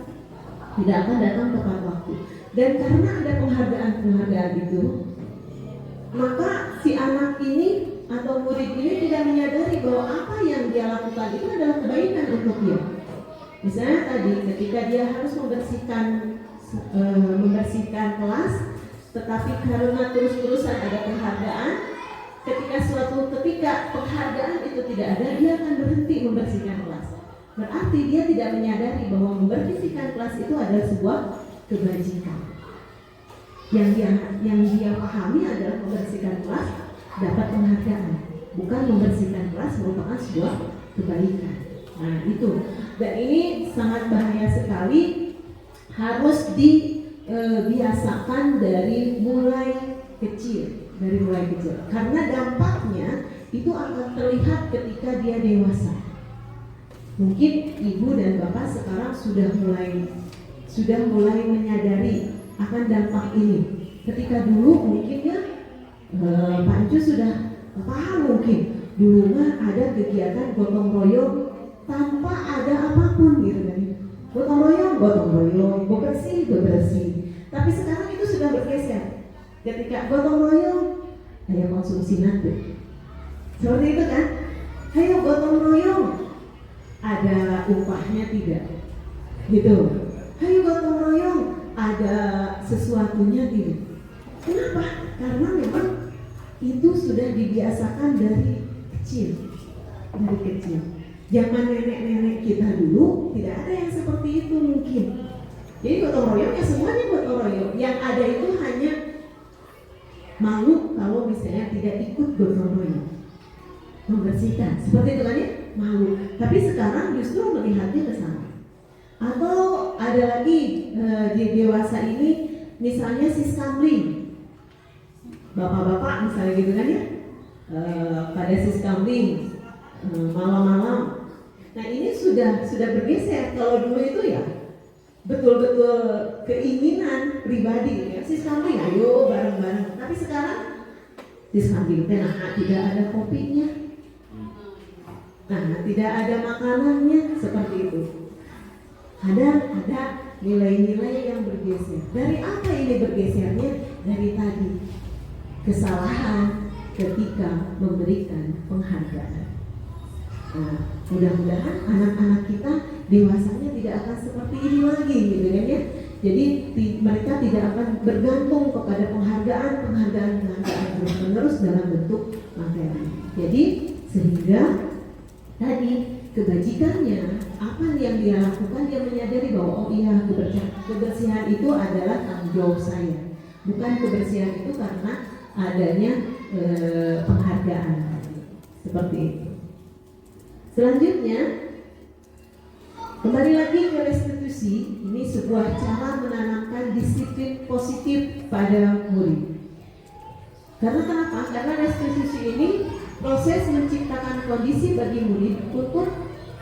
datang tepat waktu. Dan karena ada penghargaan itu, maka si anak ini atau murid ini tidak menyadari bahwa apa yang dia lakukan itu adalah kebaikan untuk dia. Misalnya tadi ketika dia harus membersihkan kelas, tetapi karena terus-terusan ada penghargaan, ketika penghargaan itu tidak ada, dia akan berhenti membersihkan kelas. Berarti dia tidak menyadari bahwa membersihkan kelas itu adalah sebuah kebajikan. Yang dia pahami adalah membersihkan kelas dapat penghargaan, bukan membersihkan kelas merupakan sebuah kebaikan. Nah itu, dan ini sangat bahaya sekali, harus dibiasakan dari mulai kecil, karena dampaknya itu akan terlihat ketika dia dewasa. Mungkin ibu dan bapak sekarang sudah mulai menyadari akan dampak ini. Ketika dulu mungkin ya Pak Encu sudah paham, mungkin dulu mah ada kegiatan gotong royong tanpa ada apapun gitu kan. Gotong royong, bersih. Tapi sekarang itu sudah bergeser. Ketika gotong royong, ayo konsumsi nanti. Seperti itu kan? Ayo gotong royong, ada upahnya tidak? Gitu. Ayo gotong royong, ada sesuatunya tidak? Kenapa? Karena memang itu sudah dibiasakan dari kecil. Zaman nenek-nenek kita dulu tidak ada yang seperti itu mungkin. Jadi gotong royong ya semuanya gotong royong. Yang ada itu hanya malu kalau misalnya tidak ikut gotong royong, membersihkan. Seperti itu kan ya, malu. Tapi sekarang justru melihatnya ke sana. Atau ada lagi di dewasa ini misalnya siskamling. Bapak-bapak misalnya gitu kan ya, pada siskamling malam-malam. Nah ini sudah bergeser. Kalau dulu itu ya betul-betul keinginan pribadi ya, siskamling ayo bareng-bareng. Tapi sekarang siskamling tidak ada kopinya, tidak ada makanannya, seperti itu. Ada nilai-nilai yang bergeser. Dari apa ini bergesernya? Dari tadi kesalahan ketika memberikan penghargaan. Nah, mudah-mudahan anak-anak kita dewasanya tidak akan seperti ini lagi, gitu kan ya. Jadi mereka tidak akan bergantung kepada penghargaan terus-menerus dalam bentuk materi. Jadi sehingga tadi kebajikannya apa yang dia lakukan, dia menyadari bahwa oh iya kebersihan itu adalah tanggung jawab saya. Bukan kebersihan itu karena adanya penghargaan, seperti itu. Selanjutnya kembali lagi ke restitusi. Ini sebuah cara menanamkan disiplin positif pada murid. Karena kenapa? Karena restitusi ini proses menciptakan kondisi bagi murid untuk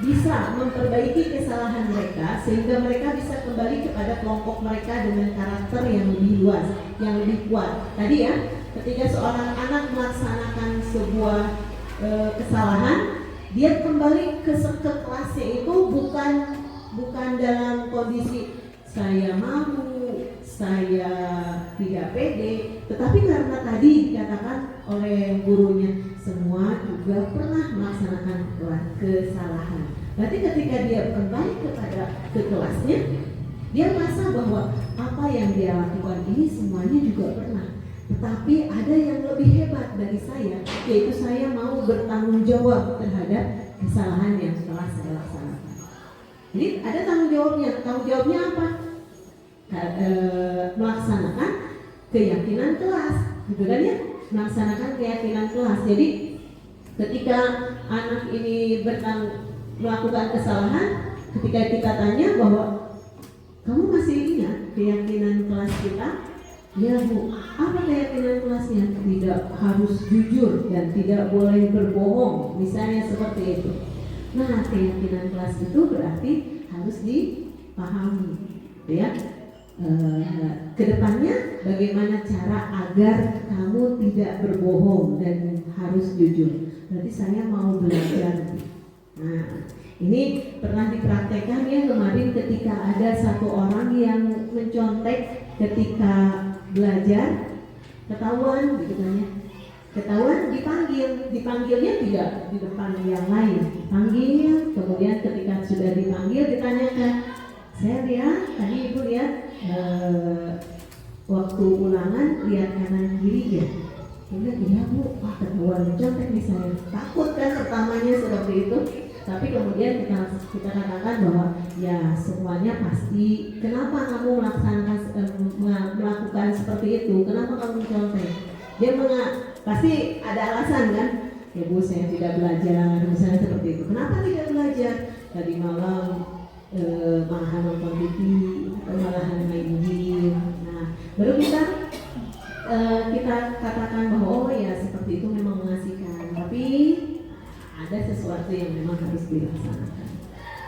bisa memperbaiki kesalahan mereka sehingga mereka bisa kembali kepada kelompok mereka dengan karakter yang lebih luas, yang lebih kuat. Tadi ya, ketika seorang anak melaksanakan sebuah kesalahan, dia kembali ke kelasnya itu bukan dalam kondisi saya malu, saya tidak pede, tetapi karena tadi dikatakan oleh gurunya semua juga pernah melaksanakan kesalahan. Berarti ketika dia kembali ke kelasnya, dia merasa bahwa apa yang dia lakukan ini semuanya juga pernah. Tetapi ada yang lebih hebat dari saya, yaitu saya mau bertanggung jawab terhadap kesalahan yang telah saya laksanakan. Jadi ada tanggung jawabnya. Tanggung jawabnya apa? Melaksanakan keyakinan kelas, gitu kan ya? Melaksanakan keyakinan kelas. Jadi ketika anak ini melakukan kesalahan, ketika kita tanya bahwa kamu masih ingat keyakinan kelas kita? Ya Bu, apa keyakinan kelasnya? Tidak harus jujur dan tidak boleh berbohong, misalnya seperti itu. Nah, keyakinan kelas itu berarti harus dipahami, ya. Kedepannya bagaimana cara agar kamu tidak berbohong dan harus jujur. Berarti saya mau belajar. Nah, ini pernah dipraktekkan ya kemarin ketika ada satu orang yang mencontek ketika belajar, ketahuan gitu kan ya. Ketahuan dipanggilnya tidak di depan yang lain. Dipanggil, kemudian ketika sudah dipanggil ditanyakan, saya lihat, tadi Ibu lihat waktu ulangan lihat kanan kiri ya. Iya Bu, wah ketahuan mencontek nih saya. Takut kan pertamanya seperti itu. Tapi kemudian kita katakan bahwa ya semuanya pasti. Kenapa kamu melakukan seperti itu? Kenapa kamu mencontek? Dia pasti ada alasan kan? Ya Bu, saya tidak belajar, misalnya seperti itu. Kenapa tidak belajar? Tadi malam malahan nonton TV atau malahan main game. Nah, baru kita katakan bahwa oh ya seperti itu memang mengasihkan. Tapi ada sesuatu yang memang harus dilaksanakan.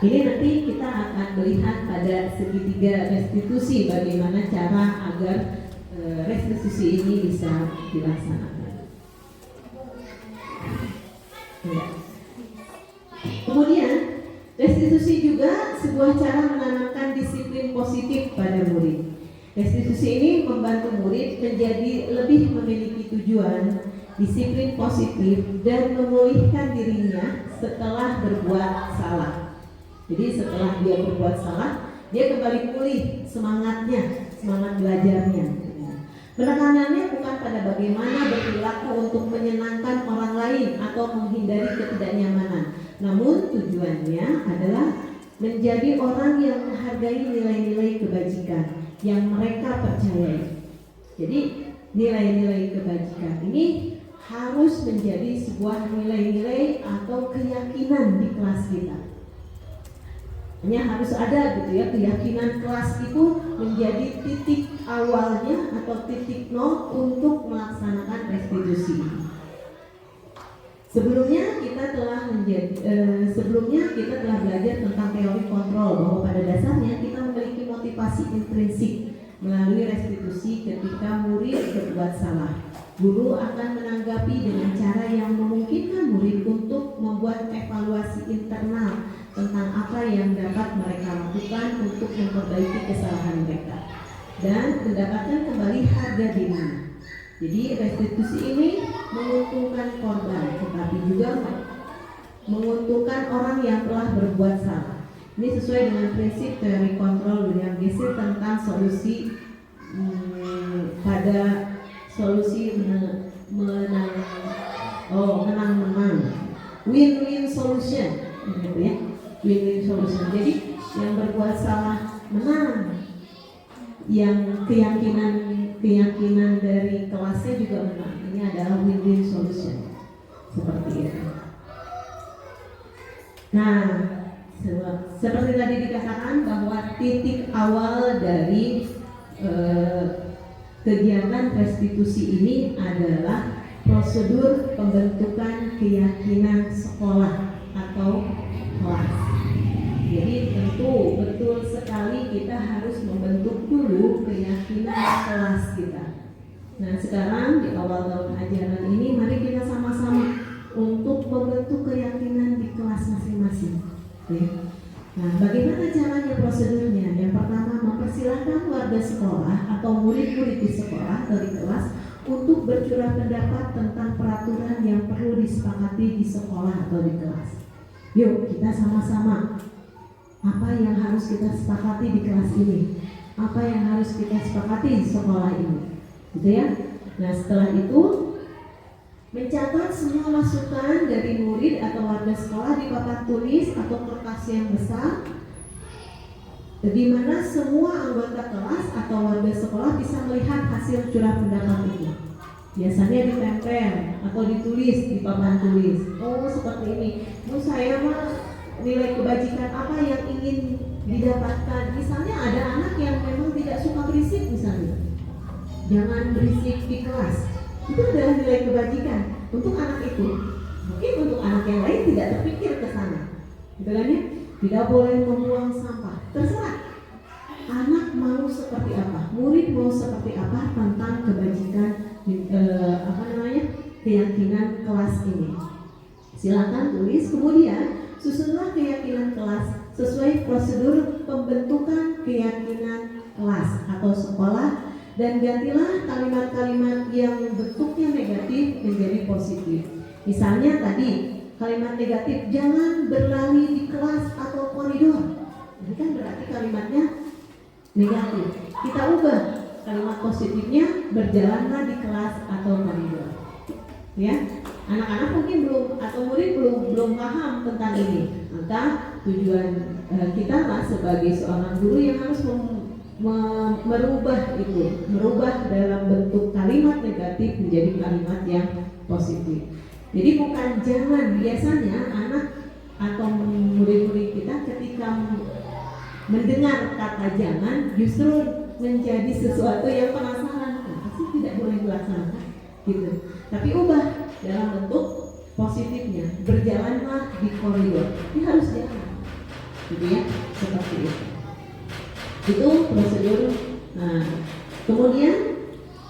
Ini nanti kita akan melihat pada segitiga restitusi bagaimana cara agar restitusi ini bisa dilaksanakan. Ya. Kemudian restitusi juga sebuah cara menanamkan disiplin positif pada murid. Restitusi ini membantu murid menjadi lebih memiliki tujuan, disiplin positif, dan memulihkan dirinya setelah berbuat salah. Jadi setelah dia berbuat salah, dia kembali pulih semangatnya, semangat belajarnya. Penekanannya bukan pada bagaimana berperilaku untuk atau menghindari ketidaknyamanan. Namun tujuannya adalah menjadi orang yang menghargai nilai-nilai kebajikan yang mereka percayai. Jadi nilai-nilai kebajikan ini harus menjadi sebuah nilai-nilai atau keyakinan di kelas kita. Hanya harus ada gitu ya, keyakinan kelas itu menjadi titik awalnya atau titik nol untuk melaksanakan restitusi. Sebelumnya kita telah belajar tentang teori kontrol, bahwa pada dasarnya kita memiliki motivasi intrinsik melalui restitusi ketika murid berbuat salah. Guru akan menanggapi dengan cara yang memungkinkan murid untuk membuat evaluasi internal tentang apa yang dapat mereka lakukan untuk memperbaiki kesalahan mereka dan mendapatkan kembali harga diri. Jadi restitusi ini menguntungkan korban, tetapi juga menguntungkan orang yang telah berbuat salah. Ini sesuai dengan prinsip teori kontrol William Gesell tentang solusi pada solusi menang-menang, win-win solution, gitu ya, win-win solution. Jadi yang berbuat salah menang, yang keyakinan dari kelasnya juga menang. Ini adalah win-win solution, seperti itu. Nah, seperti tadi dikatakan bahwa titik awal dari kegiatan restitusi ini adalah prosedur pembentukan keyakinan sekolah atau kelas. Jadi tentu betul sekali kita harus membentuk dulu keyakinan kelas kita. Nah sekarang di awal tahun ajaran ini mari kita sama-sama untuk membentuk keyakinan di kelas masing-masing. Ya. Nah, bagaimana caranya prosedurnya? Yang pertama, mempersilahkan warga sekolah atau murid-murid di sekolah atau di kelas untuk bercurah pendapat tentang peraturan yang perlu disepakati di sekolah atau di kelas. Yuk, kita sama-sama. Apa yang harus kita sepakati di kelas ini? Apa yang harus kita sepakati di sekolah ini? Gitu ya. Nah, setelah itu mencatat semua masukan dari murid atau warga sekolah di papan tulis atau kertas yang besar, di mana semua anggota kelas atau warga sekolah bisa melihat hasil curah pendapat itu. Biasanya ditempel atau ditulis di papan tulis. Oh seperti ini. Saya mah nilai kebajikan apa yang ingin didapatkan. Misalnya ada anak yang memang tidak suka berisik misalnya. Jangan berisik di kelas. Itu adalah nilai kebajikan untuk anak itu. Mungkin untuk anak yang lain tidak terpikir ke sana. Gitu kan ya? Tidak boleh membuang sampah. Terserah. Anak mau seperti apa, murid mau seperti apa tentang kebajikan keyakinan kelas ini. Silakan tulis, kemudian susunlah keyakinan kelas sesuai prosedur pembentukan keyakinan kelas atau sekolah dan gantilah kalimat-kalimat yang bentuknya negatif menjadi positif. Misalnya tadi kalimat negatif, jangan berlari di kelas atau koridor. Ini kan berarti kalimatnya negatif. Kita ubah kalimat positifnya, berjalanlah di kelas atau koridor. Ya, anak-anak mungkin belum atau murid belum paham tentang ini. Maka tujuan kita lah sebagai seorang guru yang harus merubah dalam bentuk kalimat negatif menjadi kalimat yang positif. Jadi bukan jangan, biasanya anak atau murid-murid kita ketika mendengar kata jangan justru menjadi sesuatu yang penasaran, pasti tidak boleh dilaksanakan gitu. Tapi ubah dalam bentuk positifnya, berjalanlah di koridor. Ini harus jalan, gitu ya, seperti itu. Itu prosedur. Nah, kemudian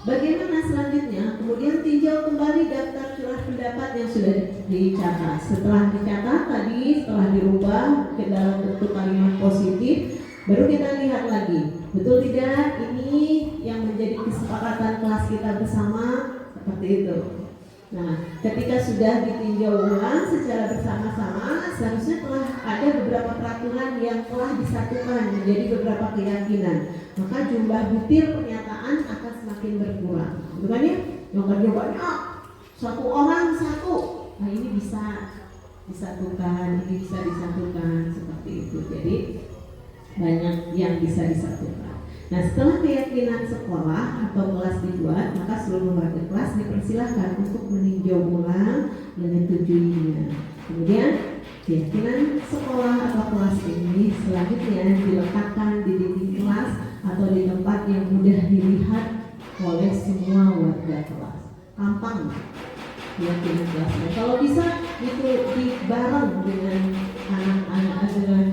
bagaimana selanjutnya? Kemudian tinjau kembali daftar curah pendapat yang sudah dicatat. Setelah dicatat tadi, setelah dirubah ke dalam bentuk kalimat positif, baru kita lihat lagi, betul tidak ini yang menjadi kesepakatan kelas kita bersama, seperti itu. Nah, ketika sudah ditinjau ulang secara bersama-sama, seharusnya telah ada beberapa peraturan yang telah disatukan menjadi beberapa keyakinan. Maka jumlah butir pernyataan akan semakin berkurang. Bukan ya? Yang banyak satu orang satu, nah ini bisa disatukan, ini bisa disatukan seperti itu. Jadi banyak yang bisa disatukan. Nah, setelah keyakinan sekolah atau kelas dibuat, maka seluruh warga kelas dipersilahkan untuk meninjau ulang, menyetujuinya. Kemudian keyakinan sekolah atau kelas ini selanjutnya diletakkan di dinding kelas atau di tempat yang mudah dilihat oleh semua warga kelas. Gampang keyakinan kelasnya. Kalau bisa itu bareng dengan anak-anak dengan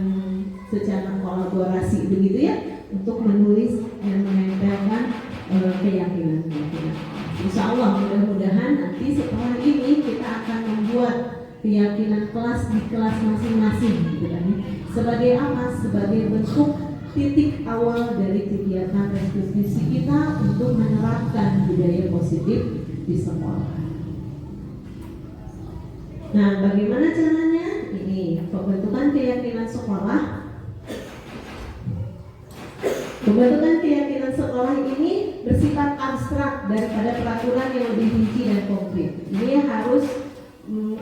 secara kolaborasi begitu ya, untuk menulis dan menempelkan keyakinan. Insya Allah mudah-mudahan nanti setelah ini kita akan membuat keyakinan kelas di kelas masing-masing gitu kan. Sebagai apa? Sebagai bentuk titik awal dari kegiatan restitusi kita untuk menerapkan budaya positif di sekolah. Nah, bagaimana caranya? Ini pembentukan keyakinan sekolah. Pembentukan keyakinan sekolah ini bersifat abstrak daripada peraturan yang lebih rinci dan konkret. Ini harus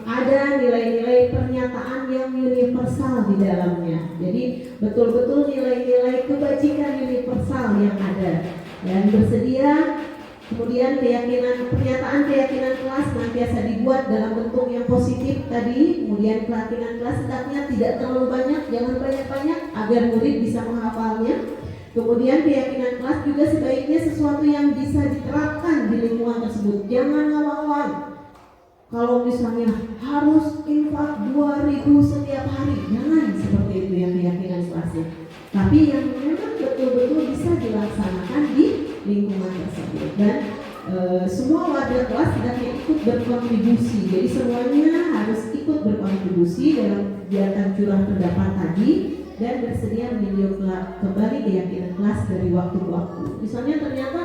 ada nilai-nilai pernyataan yang universal di dalamnya. Jadi betul-betul nilai-nilai kebajikan universal yang ada, dan bersedia. Kemudian pernyataan keyakinan kelas senantiasa dibuat dalam bentuk yang positif tadi. Kemudian keyakinan kelas hendaknya tidak terlalu banyak, jangan banyak-banyak agar murid bisa menghafalnya. Kemudian keyakinan kelas juga sebaiknya sesuatu yang bisa diterapkan di lingkungan tersebut. Jangan ngawang-ngawang. Kalau misalnya harus infak 2.000 setiap hari, jangan seperti itu yang keyakinan kelasnya. Tapi yang memang betul-betul bisa dilaksanakan di lingkungan tersebut, dan semua warga kelas hendaknya ikut berkontribusi. Jadi semuanya harus ikut berkontribusi dalam kegiatan curah pendapat tadi, dan bersedia meninjau kembali keyakinan kelas dari waktu ke waktu. Misalnya ternyata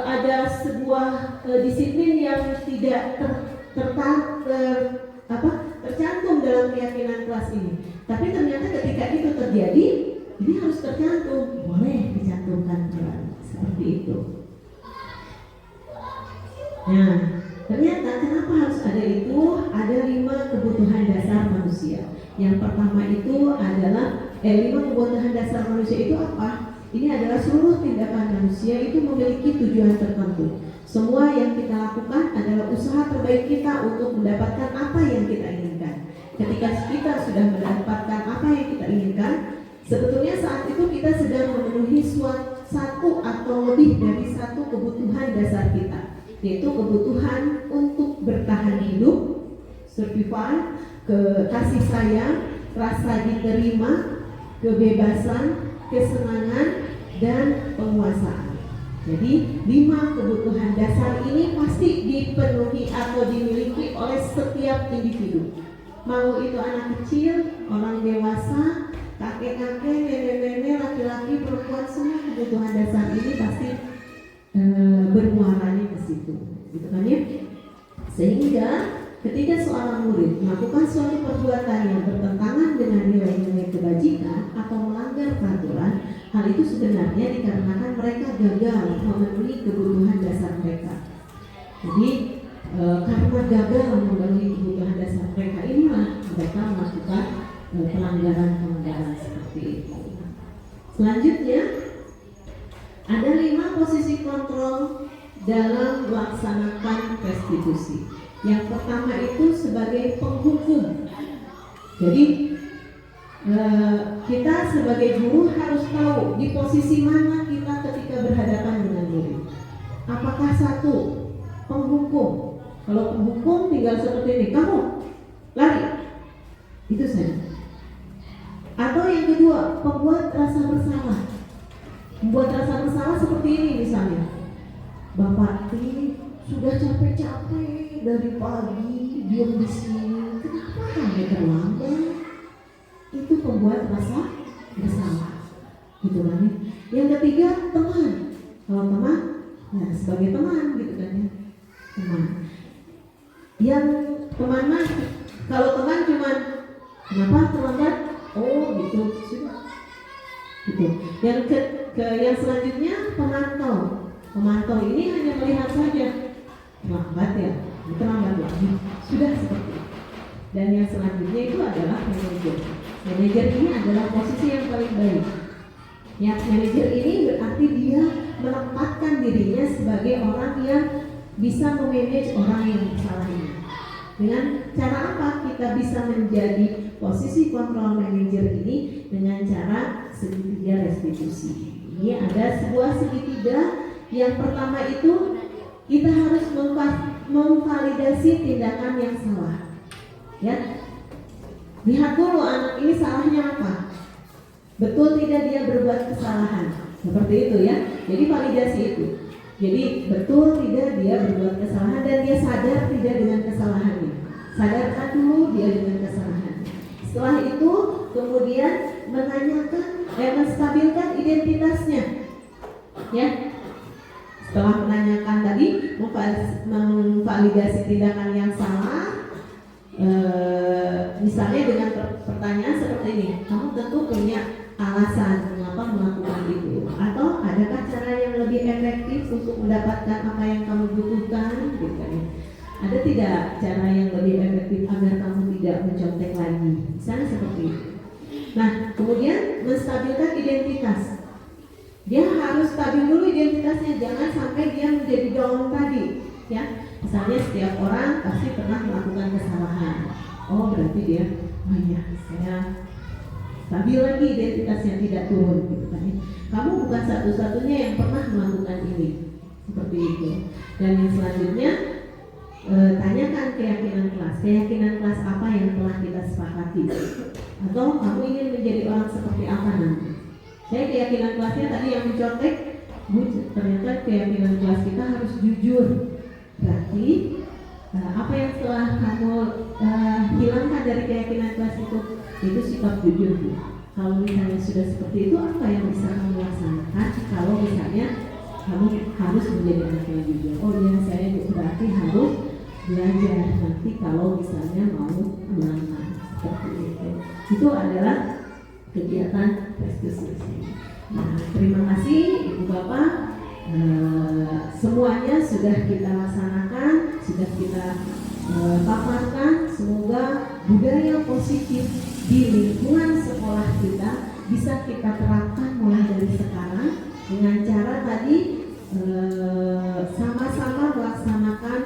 ada sebuah disiplin yang tidak tercantum dalam keyakinan kelas ini, tapi ternyata ketika itu terjadi, ini harus tercantum, boleh dicantumkan kembali seperti itu. Nah, ternyata kenapa harus ada itu? Ada 5 kebutuhan dasar manusia. Yang pertama itu adalah 5 kebutuhan dasar manusia itu apa? Ini adalah seluruh tindakan manusia itu memiliki tujuan tertentu. Semua yang kita lakukan adalah usaha terbaik kita untuk mendapatkan apa yang kita inginkan. Ketika kita sudah mendapatkan apa yang kita inginkan, sebetulnya saat itu kita sedang memenuhi satu atau lebih dari satu kebutuhan dasar kita, yaitu kebutuhan untuk bertahan hidup, survival, kasih sayang, rasa diterima, kebebasan, kesenangan, dan penguasaan. Jadi 5 kebutuhan dasar ini pasti dipenuhi atau dimiliki oleh setiap individu. Mau itu anak kecil, orang dewasa, kakek-kakek, nenek-nenek, laki-laki, perempuan, semua kebutuhan dasar ini pasti bermuaranya ke situ, gitu kan ya? Sehingga ketika seorang murid melakukan suatu perbuatan yang bertentangan dengan nilai-nilai kebajikan atau melanggar peraturan, hal itu sebenarnya dikarenakan mereka gagal memenuhi kebutuhan dasar mereka. Jadi karena gagal memenuhi kebutuhan dasar mereka inilah mereka melakukan pelanggaran-pelanggaran seperti itu. Selanjutnya ada 5 posisi kontrol dalam melaksanakan restitusi. Yang pertama itu sebagai penghukum. Jadi kita sebagai guru harus tahu di posisi mana kita ketika berhadapan dengan murid. Apakah satu, penghukum? Kalau penghukum tinggal seperti ini, kamu lari, itu saja. Atau yang kedua, pembuat rasa bersalah. Membuat rasa bersalah seperti ini misalnya, Bapak ini sudah capek-capek dari pagi diam di sini, kenapa kamu terlambat? Itu pembuat rasa bersalah, gitu kan? Yang ketiga, teman. Kalau teman, ya sebagai teman, gitu kan ya, teman. Yang teman mah, kalau teman cuman kenapa terlambat? Oh gitu, sudah. Gitu. Yang selanjutnya pemantau. Pemantau ini hanya melihat saja. lambat ya, terlambat lagi, sudah seperti itu. Dan yang selanjutnya itu adalah manajer. Manajer ini adalah posisi yang paling baik. Ya, manajer ini berarti dia menempatkan dirinya sebagai orang yang bisa memanage orang yang salah ini. Dengan cara apa kita bisa menjadi posisi kontrol manajer ini? Dengan cara segitiga restitusi. Ini ada sebuah segitiga. Yang pertama itu kita harus memvalidasi tindakan yang salah. Ya, lihat dulu anak ini salahnya apa. Betul tidak dia berbuat kesalahan? Seperti itu ya. Jadi validasi itu. Jadi betul tidak dia berbuat kesalahan dan dia sadar tidak dengan kesalahannya. Sadarkan dulu dia dengan kesalahannya. Setelah itu kemudian menanyakan, menstabilkan identitasnya. Ya. Setelah menanyakan tadi, memvalidasi tindakan yang salah. Misalnya dengan pertanyaan seperti ini, kamu tentu punya alasan mengapa melakukan itu, atau adakah cara yang lebih efektif untuk mendapatkan apa yang kamu butuhkan, gitu ya. Ada tidak cara yang lebih efektif agar kamu tidak mencontek lagi, misalnya seperti itu. Nah, kemudian menstabilkan identitas. Dia harus stabil dulu identitasnya, jangan sampai dia menjadi down tadi, ya. Misalnya setiap orang pasti pernah melakukan kesalahan. Oh, berarti dia, oh iya, saya stabil lagi identitasnya, tidak turun, gitu kan. Kamu bukan satu-satunya yang pernah melakukan ini, seperti itu. Dan yang selanjutnya, tanyakan keyakinan kelas apa yang telah kita sepakati, atau kamu ingin menjadi orang seperti apa nanti. Saya keyakinan kelasnya tadi yang mencontek, ternyata keyakinan kelas kita harus jujur. Berarti apa yang telah kamu hilangkan dari keyakinan kelas itu sikap jujur. Kalau misalnya sudah seperti itu, apa yang bisa kamu laksanakan? Kalau misalnya kamu harus menjadi anak yang jujur. Oh iya, saya berarti harus belajar nanti kalau misalnya mau melamar, seperti itu. Itu adalah kegiatan restitusi. Nah, terima kasih Ibu Bapak. Semuanya sudah kita laksanakan, sudah kita paparkan. Semoga budaya positif di lingkungan sekolah kita bisa kita terapkan mulai dari sekarang dengan cara tadi sama-sama melaksanakan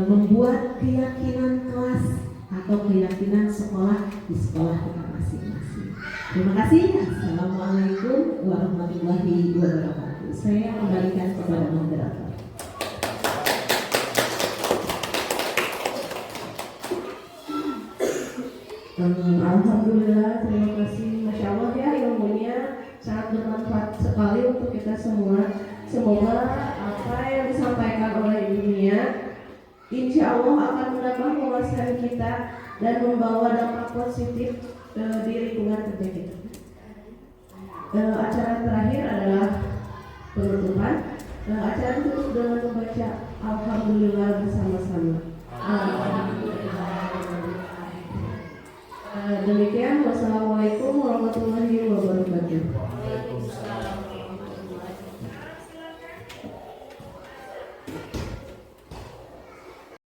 membuat keyakinan kelas atau keyakinan sekolah di sekolah kita masing-masing. Terima kasih. Assalamualaikum warahmatullahi wabarakatuh. Saya kembalikan kepada moderator. Alhamdulillah, terima kasih. Masya Allah ya, ilmunya sangat bermanfaat sekali untuk kita semua. Semoga apa yang disampaikan oleh ibunya insya Allah akan menambah wawasan kita dan membawa dampak positif di lingkungan kerja kita. Acara terakhir adalah penutupan. Acara ditutup dengan membaca Alhamdulillah